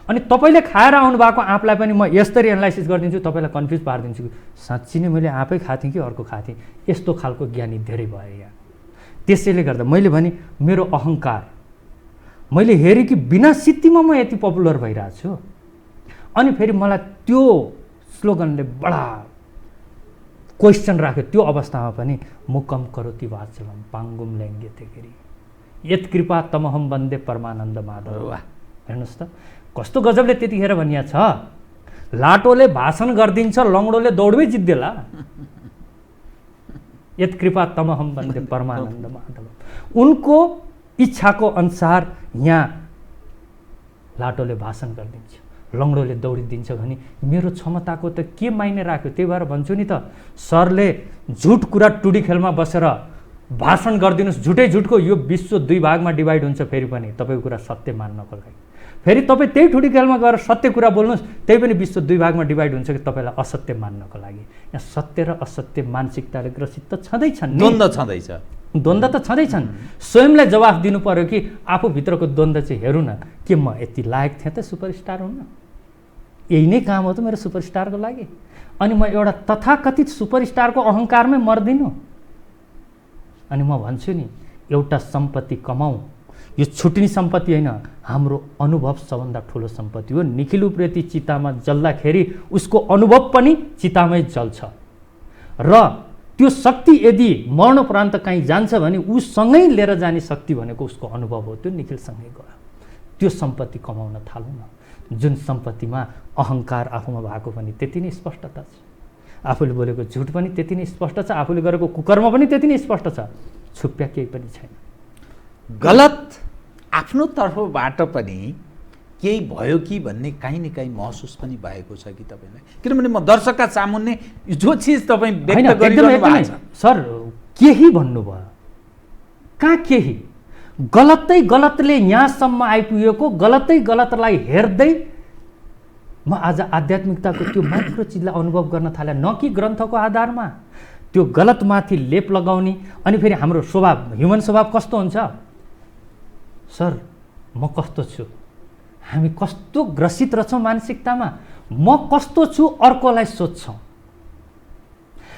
अनि तपाईँले खाएर आउनु भएको आँपलाई पनि म यसरी एनालाइसिस गरिदिन्छु, तपाईँलाई कन्फ्युज पारिदिन्छु कि साँच्ची नै मैले आँपै खाथेँ कि अर्को खाथेँ। यस्तो खालको ज्ञानी धेरै भयो यहाँ। त्यसैले गर्दा मैले भने मेरो अहङ्कार, मैले हेरेँ कि बिना सिद्धिमा म यति पपुलर भइरहेको छु। अनि फेरि मलाई त्यो स्लोगनले बडा क्वेसन राख्यो। त्यो अवस्थामा पनि मुकम करोति वाचलम पाङ्गुम ल्याङ्गे तेगिरी यत कृपा तमहम वन्दे परमानन्द माधव। हेर्नुहोस् त कस्तो गजबले त्यतिखेर भनिया छ। लाटोले भाषण गरिदिन्छ, लङ्गडोले दौडमै जित्देला। यत कृपा तमहम वन्दे परमानन्द माधव। उनको इच्छाको अनुसार यहाँ लाटोले भाषण गरिदिन्छ, लङ्गडोले दौडिदिन्छ भने मेरो क्षमताको त के मायने राख्यो? त्यही भएर भन्छु नि त, सरले झुट कुरा टुडी खेलमा बसेर भाषण गरिदिनुहोस्, झुटको यो विश्व 2 भागमा डिभाइड हुन्छ। फेरि पनि तपाईँको कुरा सत्य मान्नको लागि, फेरि तपाईँ त्यही ठुडी खेलमा गएर सत्य कुरा बोल्नुहोस्, त्यही पनि विश्व 2 भागमा डिभाइड हुन्छ कि तपाईँलाई असत्य मान्नको लागि। यहाँ सत्य र असत्य मानसिकताले ग्रसित त छँदैछन्, द्वन्द्व त छँदैछन्। स्वयंलाई जवाफ दिनु पर्यो कि आफूभित्रको द्वन्द्व चाहिँ हेरौँ न, के म यति लायक थिएँ त सुपरस्टार हुन? यही नै काम हो त मेरो सुपरस्टारको लागि। अनि म एउटा तथाकथित सुपरस्टारको अहङ्कारमै मर्दिनु। अनि म भन्छु नि, एउटा सम्पत्ति कमाउँ, यो छुट्ने सम्पत्ति होइन, हाम्रो अनुभव सबभन्दा ठुलो सम्पत्ति हो। निखिल उप्रेती चितामा जल्दाखेरि उसको अनुभव पनि चितामै जल्छ। र त्यो शक्ति यदि मरणोपरान्त कहीँ जान्छ भने उसँगै लिएर जाने शक्ति भनेको उसको अनुभव हो। त्यो निखिलसँगै गयो। त्यो सम्पत्ति कमाउन थालौँ न, जुन सम्पत्तिमा अहङ्कार आफूमा भएको पनि त्यति नै स्पष्टता छ, आफूले बोलेको झुट पनि त्यति नै स्पष्ट छ, आफूले गरेको कुकर्म पनि त्यति नै स्पष्ट छ, छुप्या केही पनि छैन। गलत आफ्नो तर्फबाट पनि केही भयो कि भन्ने काहीँ न काहीँ महसुस पनि भएको छ कि तपाईँलाई? किनभने म दर्शकका सामुन्ने जो चिज तपाईँ व्यक्त गरिरहनु भएको छ। सर केही भन्नुभयो, कहाँ केही? गलतै गलतले यहाँसम्म आइपुगेको, गलतै गलतलाई हेर्दै म आज आध्यात्मिकताको त्यो माइक्रो चिजलाई अनुभव गर्न थालेँ। न कि ग्रन्थको आधारमा त्यो गलतमाथि लेप लगाउने। अनि फेरि हाम्रो स्वभाव, ह्युमन स्वभाव कस्तो हुन्छ सर? म कस्तो छु, हामी कस्तो ग्रसित रहेछौँ मानसिकतामा, म कस्तो छु अर्कोलाई सोध्छौँ।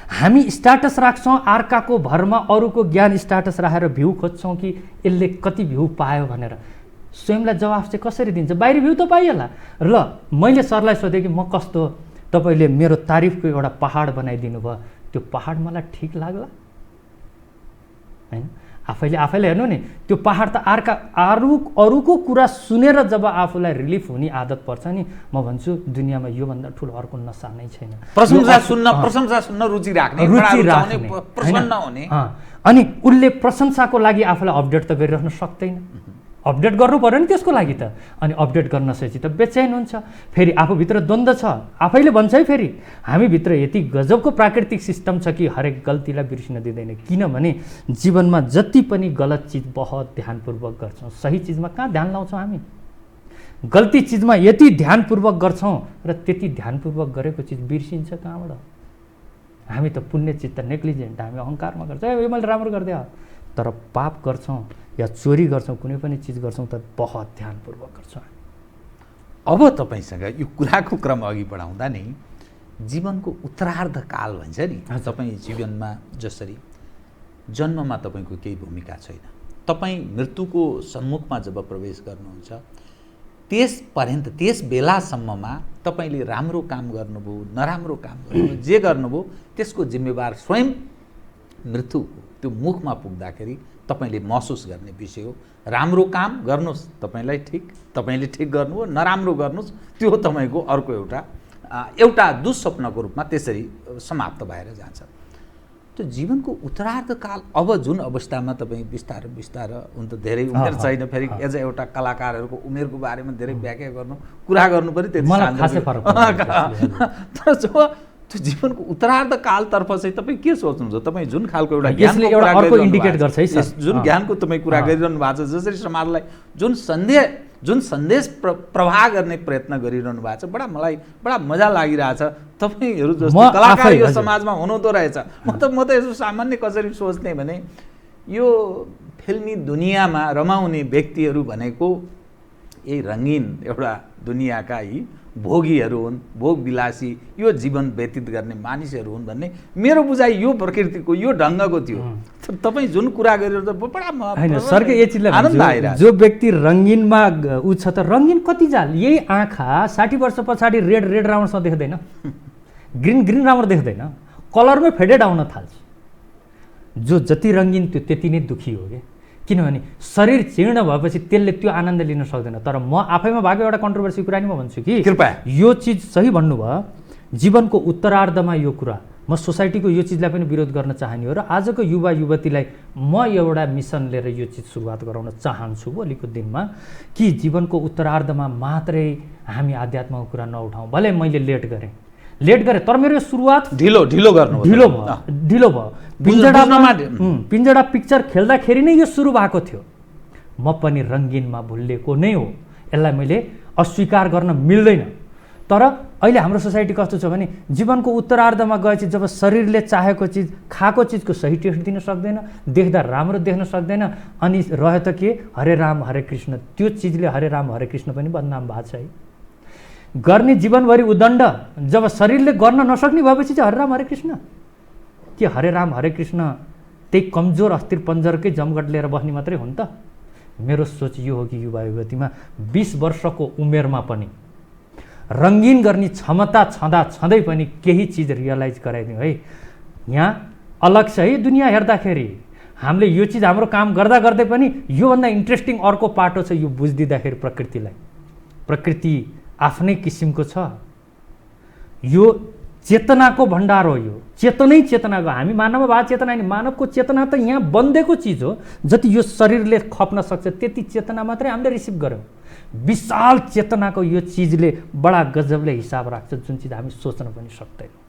हामी स्ट्याटस राख्छौँ अर्काको भरमा, अरूको ज्ञान स्ट्याटस राखेर भ्यू खोज्छौँ कि यसले कति भ्यू पायो भनेर। स्वयंलाई जवाफ चाहिँ कसरी दिन्छ? बाहिरी भ्यू त पाइएला। ल मैले सरलाई सोधेँ कि म कस्तो, तपाईँले मेरो तारिफको एउटा पहाड बनाइदिनु भयो, त्यो पहाड मलाई ठिक लाग्ला हैन? आफैले हेर्नु नि, त्यो पहाड त अरूको कुरा सुनेर जब आफूलाई रिलिफ हुने आदत पर्छ नि, म भन्छु दुनियाँमा योभन्दा ठुलो अर्को नसा नै छैन। प्रशंसा सुन्न रुचि राख्ने, प्रसन्न हुने। अनि उसले प्रशंसाको लागि आफूलाई अपडेट त गरिराख्न सक्दैन, अपडेट गर्नु पर्यो नि त्यसको लागि त। अनि अपडेट गर्न सकेपछि त बेचैन हुन्छ। फेरि आफूभित्र द्वन्द्व छ, आफैले भन्छ है फेरि हामीभित्र यति गजबको प्राकृतिक सिस्टम छ कि हरेक गल्तीलाई बिर्सिन दिँदैन। किनभने जीवनमा जति पनि गलत चिज बहुत ध्यानपूर्वक गर्छौँ, सही चिजमा कहाँ ध्यान लाउँछौँ हामी? गल्ती चिजमा यति ध्यानपूर्वक गर्छौँ र त्यति ध्यानपूर्वक गरेको चिज बिर्सिन्छ कहाँबाट? हामी त पुण्य चिज त नेग्लिजेन्ट, हामी अहङ्कारमा गर्छौँ, यो मैले राम्रो गरिदिएँ। तर पाप गर्छौँ या चोरी गर्छौँ, कुनै पनि चिज गर्छौँ त बहुत ध्यानपूर्वक गर्छौँ। अब तपाईँसँग यो कुराको क्रम अघि बढाउँदा नै जीवनको उत्तरार्ध काल भन्छ नि, तपाईँ जीवनमा जसरी जन्ममा तपाईँको केही भूमिका छैन, तपाईँ मृत्युको सम्मुखमा जब प्रवेश गर्नुहुन्छ त्यसपर्यन्त, त्यस बेलासम्ममा तपाईँले राम्रो काम गर्नुभयो, नराम्रो काम गर्नुभयो, जे गर्नुभयो त्यसको जिम्मेवार स्वयं मृत्यु त्यो मुखमा पुग्दाखेरि तपाईँले महसुस गर्ने विषय हो। राम्रो काम गर्नुहोस्, तपाईँले ठिक गर्नुभयो, नराम्रो गर्नुहोस्, त्यो तपाईँको अर्को एउटा दुःस्वप्नको रूपमा त्यसरी समाप्त भएर जान्छ। त्यो जीवनको उत्तरार्ध काल, अब जुन अवस्थामा तपाईँ बिस्तार हुन त धेरै उमेर छैन, फेरि एज एउटा कलाकारहरूको उमेरको बारेमा धेरै व्याख्या कुरा गर्नु पनि त्यति तर जब त्यो जीवनको उत्तरार्ध कालतर्फ चाहिँ तपाईँ के सोच्नुहुन्छ? तपाईँ जुन खालको एउटा जुन ज्ञानको तपाईँ कुरा गरिरहनु भएको छ, जसरी समाजलाई जुन सन्देश प्रवाह गर्ने प्रयत्न गरिरहनु भएको छ, मलाई बडा मजा लागिरहेछ। तपाईँहरू जस्तो कलाकार यो समाजमा हुनुहुँदो रहेछ। म त यसो सामान्य कसरी सोच्ने भने यो फिल्मी दुनियाँमा रमाउने व्यक्तिहरू भनेको यही रङ्गीन एउटा दुनियाँका यी भोगीहरू हुन्, भोग विलासी यो जीवन व्यतीत गर्ने मानिसहरू हुन् भन्ने मेरो बुझाइ यो प्रकृतिको यो ढङ्गको थियो। तपाईँ जुन कुरा गरिरहनु बडा सरकै यो चिजलाई आनन्द आइरहेको। जो व्यक्ति रङ्गीनमा ऊ छ त रङ्गीन कति जाल, यही आँखा 60 वर्ष पछाडि रेड राउन्डसँग देख्दैन, ग्रिन राउन्ड देख्दैन, कलरमै फेडेड आउन थाल्छ। जो जति रङ्गीन त्यो त्यति नै दुखी हो कि, किनभने शरीर जीर्ण भएपछि त्यसले त्यो आनन्द लिन सक्दैन। तर म आफैमा भएको एउटा कन्ट्रोभर्सी कुरा नि म भन्छु कि कृपया यो चिज सही भन्नुभयो। जीवनको उत्तरार्धमा यो कुरा, म सोसाइटीको यो चिजलाई पनि विरोध गर्न चाहने हो र आजको युवा युवतीलाई म एउटा मिसन लिएर यो चिज सुरुवात गराउन चाहन्छु भोलिको दिनमा कि जीवनको उत्तरार्धमा मात्रै हामी आध्यात्मको कुरा नउठाउँ। भले मैले लेट गरेँ तर मेरो सुरुवात ढिलो भयो। पिञ्जडा पिक्चर खेल्दाखेरि नै यो सुरु भएको थियो। म पनि रङ्गीनमा भुलिएको नै हो, यसलाई मैले अस्वीकार गर्न मिल्दैन। तर अहिले हाम्रो सोसाइटी कस्तो छ भने जीवनको उत्तरार्धमा गएपछि जब शरीरले चाहेको चिज, खाएको चिजको सही टेस्ट दिन सक्दैन, देख्दा राम्रो देख्न सक्दैन, अनि रह्यो त के हरे राम हरे कृष्ण, त्यो चिजले हरे राम हरे कृष्ण पनि बदनाम भएको छ है। गर्ने जीवनभरि उदण्ड, जब शरीरले गर्न नसक्ने भएपछि चाहिँ हरे राम हरे कृष्ण के हरे राम हरे कृष्ण त्यही कमजोर अस्थिर पन्जरकै जमघट लिएर बस्ने मात्रै हो नि त? मेरो सोच यो हो कि युवा युवतीमा 20 वर्षको उमेरमा पनि रङ्गीन गर्ने क्षमता छँदै पनि केही चिज रियलाइज गराइदिउँ है। यहाँ अलग छ है दुनियाँ हेर्दाखेरि। हामीले यो चिज हाम्रो काम गर्दा गर्दै पनि योभन्दा इन्ट्रेस्टिङ अर्को पाटो छ यो बुझिदिँदाखेरि प्रकृतिलाई। प्रकृति आफ्नै किसिमको छ, यो चेतनाको भण्डार हो, यो चेतनै चेतनाको। हामी मानववाद चेतना नि, मानवको चेतना त यहाँ बन्देको चिज हो। जति यो शरीरले खप्न सक्छ त्यति चेतना मात्रै हामीले रिसिभ गऱ्यौँ। विशाल चेतनाको यो चिजले बडा गजबले हिसाब राख्छ, जुन चिज हामी सोच्न पनि सक्दैनौँ।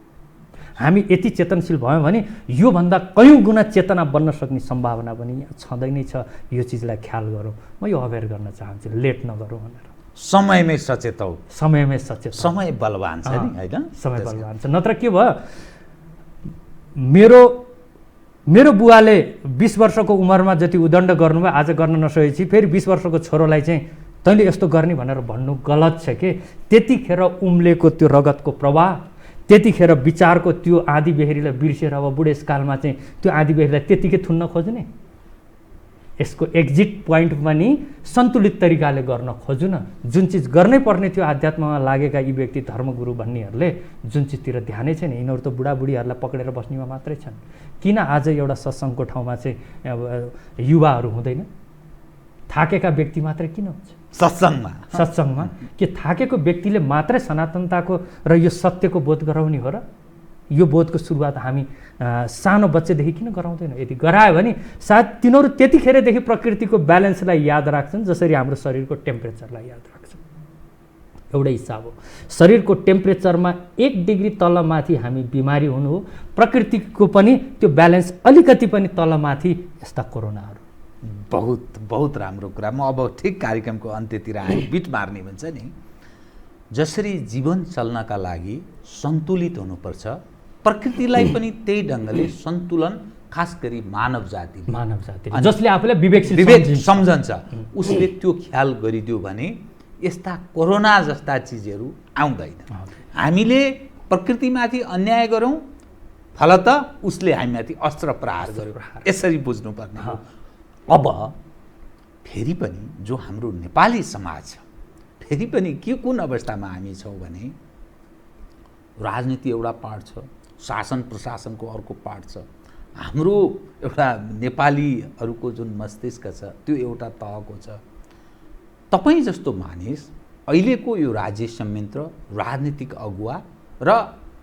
हामी यति चेतनशील भयौँ भने योभन्दा कयौँ गुणा चेतना बन्न सक्ने सम्भावना पनि यहाँ छँदै नै छ। यो चिजलाई ख्याल गरौँ। म यो अवेर गर्न चाहन्छु, लेट नगरौँ भनेर। समयमै सचेत हौ, समयमै सचेत। समय बलवान छ नि, होइन? समय बलवान छ। नत्र के भयो, मेरो बुवाले 20 वर्षको उमेरमा जति उदण्ड गर्नुभयो आज गर्न नसकेपछि फेरि 20 वर्षको छोरोलाई चाहिँ तैँले यस्तो गर्ने भनेर भन्नु गलत छ के। त्यतिखेर उम्लेको त्यो रगतको प्रवाह, त्यतिखेर विचारको त्यो आँधी बेहेरीलाई बिर्सेर अब बुढेसकालमा चाहिँ त्यो आँधी बेहेरीलाई त्यतिकै थुन्न खोज्ने। यसको एक्जिट पोइन्ट पनि सन्तुलित तरिकाले गर्न खोज्नु न। जुन चिज गर्नै पर्ने थियो अध्यात्ममा लागेका यी व्यक्ति धर्मगुरु भन्नेहरूले जुन चिजतिर ध्यानै छैन, यिनीहरू त बुढाबुढीहरूलाई पक्रेर बस्नेमा मात्रै छन्। किन आज एउटा सत्सङ्गको ठाउँमा चाहिँ अब युवाहरू हुँदैन? थाकेका व्यक्ति मात्रै किन हुन्छ सत्सङ्गमा? के थाकेको व्यक्तिले मात्रै सनातनताको र यो सत्यको बोध गराउने हो र? यो बोधको सुरुवात हामी सानो बच्चेदेखि किन गराउँदैन? यदि गरायो भने सायद तिनीहरू त्यतिखेरदेखि प्रकृतिको ब्यालेन्सलाई याद राख्छन्, जसरी हाम्रो शरीरको टेम्परेचरलाई याद राख्छन्। एउटै हिसाब हो। शरीरको टेम्परेचरमा 1 डिग्री तलमाथि हामी बिमारी हुनु हो, प्रकृतिको पनि त्यो ब्यालेन्स अलिकति पनि तलमाथि यस्ता कोरोनाहरू। बहुत राम्रो कुरा। म अब ठिक कार्यक्रमको अन्त्यतिर आए बिट मार्ने भन्छ नि, जसरी जीवन चल्नका लागि सन्तुलित हुनुपर्छ, प्रकृतिलाई पनि त्यही ढङ्गले सन्तुलन, खास गरी मानव जाति जसले आफूलाई विवेक सम्झन्छ उसले त्यो ख्याल गरिदियो भने यस्ता कोरोना जस्ता चिजहरू आउँदैन। हामीले प्रकृतिमाथि अन्याय गरौँ, फलत उसले हामीमाथि अस्त्र प्रहार गर्यो, यसरी बुझ्नुपर्ने हो। अब फेरि पनि जो हाम्रो नेपाली समाज छ, फेरि पनि के कुन अवस्थामा हामी छौँ भने राजनीति एउटा पार्ट छ, शासन प्रशासनको अर्को पार्ट छ, हाम्रो एउटा नेपालीहरूको जुन मस्तिष्क छ त्यो एउटा तहको छ। तपाईँ जस्तो मानिस अहिलेको यो राज्य संयन्त्र, राजनीतिक अगुवा र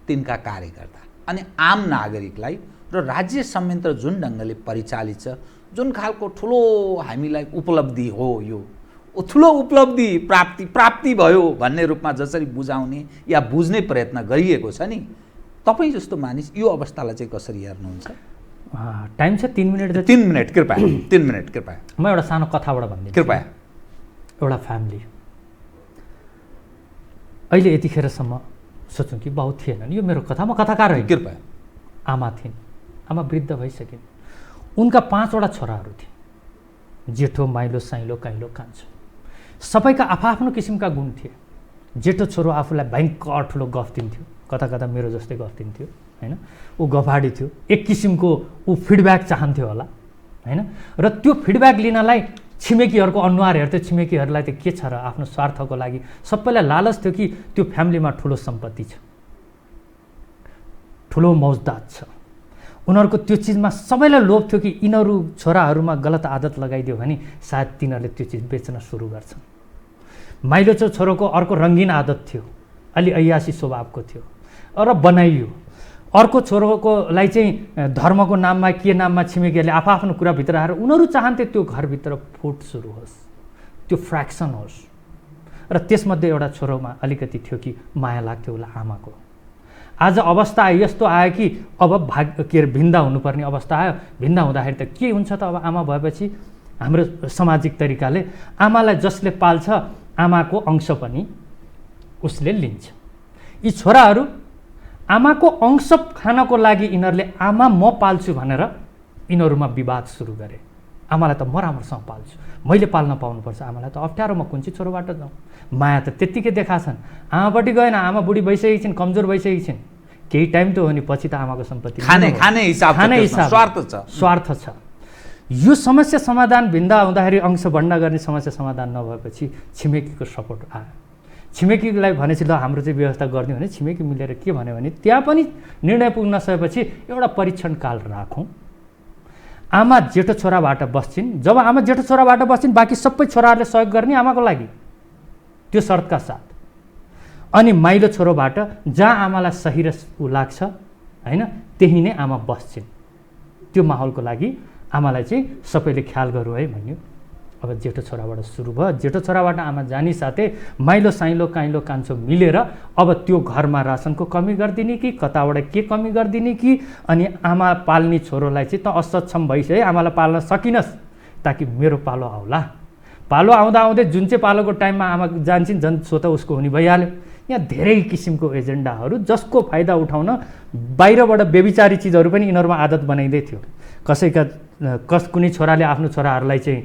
तिनका कार्यकर्ता अनि आम नागरिकलाई र राज्य संयन्त्र जुन ढङ्गले परिचालित छ, जुन खालको ठुलो हामीलाई उपलब्धि हो, यो ठुलो उपलब्धि प्राप्ति भयो भन्ने रूपमा जसरी बुझाउने या बुझ्ने प्रयत्न गरिएको छ नि, तपाईँ जस्तो मानिस यो अवस्थालाई चाहिँ कसरी हेर्नुहुन्छ? टाइम छ 3 मिनट। 3 मिनट कृपया, 3 मिनट कृपया। म एउटा सानो कथाबाट भन्दिनँ कृपया। एउटा फ्यामिली अहिले यतिखेरसम्म सोचौँ कि बाउ थिएनन्, यो मेरो कथा, म कथाकार होइन, कृपया। आमा थिइन्, आमा वृद्ध भइसकिन्। उनका 5 वटा छोराहरू थिए, जेठो, माइलो, साइलो, काइलो, कान्छो। सबैका आफआफ्नो किसिमका गुण थिए। जेठो छोरो आफूलाई भयङ्कर ठुलो गफ दिन्थ्यो, कता कता मेरो जस्तै गफ दिन्थ्यो, होइन? ऊ गफाडी थियो, एक किसिमको ऊ फिडब्याक चाहन्थ्यो होला, होइन? र त्यो फिडब्याक लिनलाई छिमेकीहरूको अनुहार हेर्थ्यो। छिमेकीहरूलाई त के छ र, आफ्नो स्वार्थको लागि सबैलाई लालच थियो कि त्यो फ्यामिलीमा ठुलो सम्पत्ति छ, ठुलो मौजदात छ। उनीहरूको त्यो चिजमा सबैलाई लोभ थियो कि यिनीहरू छोराहरूमा गलत आदत लगाइदियो भने सायद तिनीहरूले त्यो चिज बेच्न सुरु गर्छन्। माइलो छोरोको अर्को रङ्गीन आदत थियो, अलि ऐयासी स्वभावको थियो र बनाइयो। अर्को छोरोकोलाई चाहिँ धर्मको नाममा के नाममा छिमेकीहरूले आफआफ्नो कुरा भित्र आएर उनीहरू चाहन्थे त्यो घरभित्र फुट सुरु होस्, त्यो फ्र्याक्सन होस्। र त्यसमध्ये एउटा छोरोमा अलिकति थियो कि माया लाग्थ्यो उसलाई आमाको। आज अवस्था यस्तो आयो कि अब भिन्दा हुनुपर्ने अवस्था आयो। भिन्दा हुँदाखेरि त के हुन्छ त, अब आमा भएपछि हाम्रो सामाजिक तरिकाले आमालाई जसले पाल्छ आमाको अंश पनि उसले लिन्छ। यी छोराहरू आमाको अंश खानको लागि यिनीहरूले आमा म पाल्छु भनेर यिनीहरूमा विवाद सुरु गरे। आमालाई त म राम्रोसँग पाल्छु, मैले पाल्न पाउनुपर्छ, आमालाई त अप्ठ्यारो, म कुन चाहिँ छोरोबाट जाउँ? माया त त्यत्तिकै देखाछन्। आमापट्टि गएन, आमा बुढी भइसकेकी छिन्, कमजोर भइसकेकी छिन्। केही टाइम त हो नि, पछि त आमाको सम्पत्ति खाने हिसाब स्वार्थ छ। यो समस्या समाधान भिन्दा हुँदाखेरि अंश भण्डा गर्ने समस्या समाधान नभएपछि छिमेकीको सपोर्ट आयो। छिमेकीलाई भनेपछि ल हाम्रो चाहिँ व्यवस्था गरिदिउँ भने छिमेकी मिलेर के भन्यो भने त्यहाँ पनि निर्णय पुग्न सकेपछि एउटा परीक्षण काल राखौँ। आमा जेठो छोराबाट बस्छिन्, जब आमा जेठो छोराबाट बस्छिन् बाँकी सबै छोराहरूले सहयोग गर्ने आमाको लागि, त्यो शर्तका साथ। अनि माइलो छोरोबाट जहाँ आमालाई सही र ऊ लाग्छ होइन त्यही नै आमा बस्छिन्। त्यो माहौलको लागि आमालाई चाहिँ सबैले ख्याल गरौँ है भन्यो। अब जेठो छोराबाट सुरु भयो। जेठो छोराबाट आमा जानी साथै माइलो साइलो काइलो कान्छो मिलेर अब त्यो घरमा रासनको कमी गरिदिने कि कताबाट के कमी गरिदिने कि, अनि आमा पाल्ने छोरोलाई चाहिँ त असक्षम भइस है, आमालाई पाल्न सकिनस् ताकि मेरो पालो आउला। पालो आउँदा आउँदै जुन चाहिँ पालोको टाइममा आमा जान्छन् झन् सो त उसको हुने भइहाल्यो। यहाँ धेरै किसिमको एजेन्डाहरू जसको फाइदा उठाउन बाहिरबाट बेबिचारी चिजहरू पनि यिनीहरूमा आदत बनाइँदै थियो। कुनै छोराले आफ्नो छोराहरूलाई चाहिँ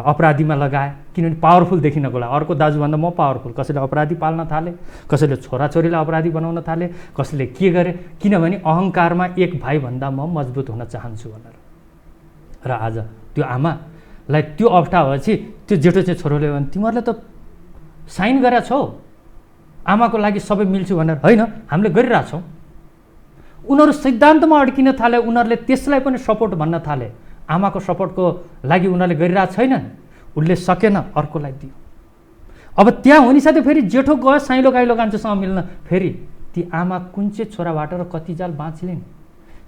अपराधीमा लगाए, किनभने पावरफुल देखिनको लागि। अर्को दाजुभन्दा म पावरफुल, कसैले अपराधी पाल्न थाले, कसैले छोराछोरीलाई अपराधी बनाउन थाले, कसैले के गरे, किनभने अहङ्कारमा एक भाइभन्दा म मजबुत हुन चाहन्छु भनेर। र आज त्यो आमालाई त्यो अप्ठ्यारोपछि त्यो जेठो चाहिँ छोरोले भने तिमीहरूले त साइन गरेका छौ आमाको लागि सबै मिल्छु भनेर। होइन, हामीले गरिरहेछौँ। उनीहरू सिद्धान्तमा अड्किन थाले, उनीहरूले त्यसलाई पनि सपोर्ट भन्न थाले। आमाको सपोर्टको लागि उनीहरूले गरिरहेको छैनन्, उसले सकेन अर्कोलाई दियो। अब त्यहाँ हुने साथै फेरि जेठो गयो साइलो गाइलो कान्छोसँग मिल्न, फेरि ती आमा कुन चाहिँ छोराबाट र कति जाल बाँच्लिन्।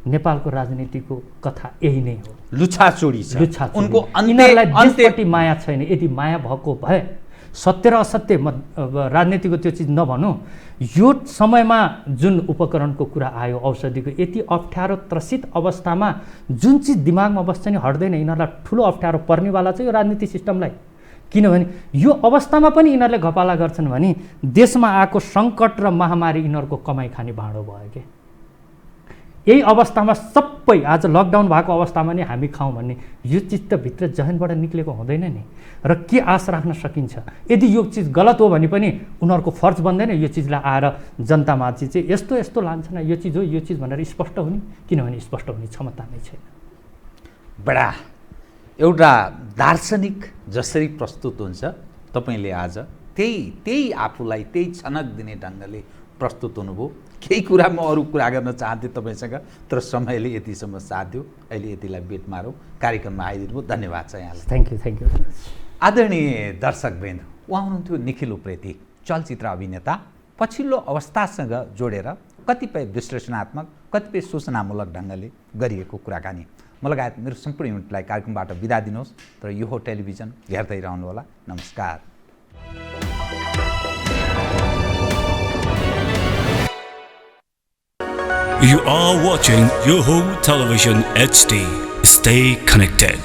नेपालको राजनीतिको कथा यही नै हो, लुछाचुडी छ। उनको यिनीहरूलाई देशपट्टि माया छैन। यदि माया भएको भए सत्य र असत्य राजनीतिको त्यो चिज नभनौँ, यो समयमा जुन उपकरणको कुरा आयो औषधिको, यति अप्ठ्यारो त्रसित अवस्थामा जुन चिज दिमागमा बस्छ नि हट्दैन। यिनीहरूलाई ठुलो अप्ठ्यारो पर्नेवाला चाहिँ यो राजनीति सिस्टमलाई। किनभने यो अवस्थामा पनि यिनीहरूले घपाला गर्छन् भने देशमा आएको सङ्कट र महामारी यिनीहरूको कमाइ खाने भाँडो भयो के। यही अवस्थामा सबै आज लकडाउन भएको अवस्थामा नै हामी खाउँ भन्ने यो चिज त भित्र जहनबाट निक्लेको हुँदैन नि। र के आश राख्न सकिन्छ? यदि यो चिज गलत हो भने पनि उनीहरूको फर्ज बन्दैन यो चिजलाई आएर जनतामाथि चाहिँ यस्तो यस्तो लान्छन्, यो चिज हो यो चिज भनेर स्पष्ट हुने, किनभने स्पष्ट हुने क्षमता नै छैन। बडा एउटा दार्शनिक जसरी प्रस्तुत हुन्छ तपाईँले आज त्यही आफूलाई त्यही छनक दिने ढङ्गले प्रस्तुत हुनुभयो। केही कुरा म अरू कुरा गर्न चाहन्थेँ तपाईँसँग, तर समयले यतिसम्म साथ दियो। अहिले यतिलाई बेट मारौँ। कार्यक्रममा आइदिनु भयो, धन्यवाद छ यहाँलाई। Thank you. आदरणीय दर्शकवृन्द, उहाँ हुनुहुन्थ्यो निखिल उप्रेती, चलचित्र अभिनेता। पछिल्लो अवस्थासँग जोडेर कतिपय विश्लेषणात्मक, कतिपय सूचनामूलक ढङ्गले गरिएको कुराकानी। म लगायत मेरो सम्पूर्ण युनिटलाई कार्यक्रमबाट बिदा दिनुहोस्। तर यो हो टेलिभिजन, हेर्दै रहनुहोला। नमस्कार। You are watching Yoho Television HD. Stay connected.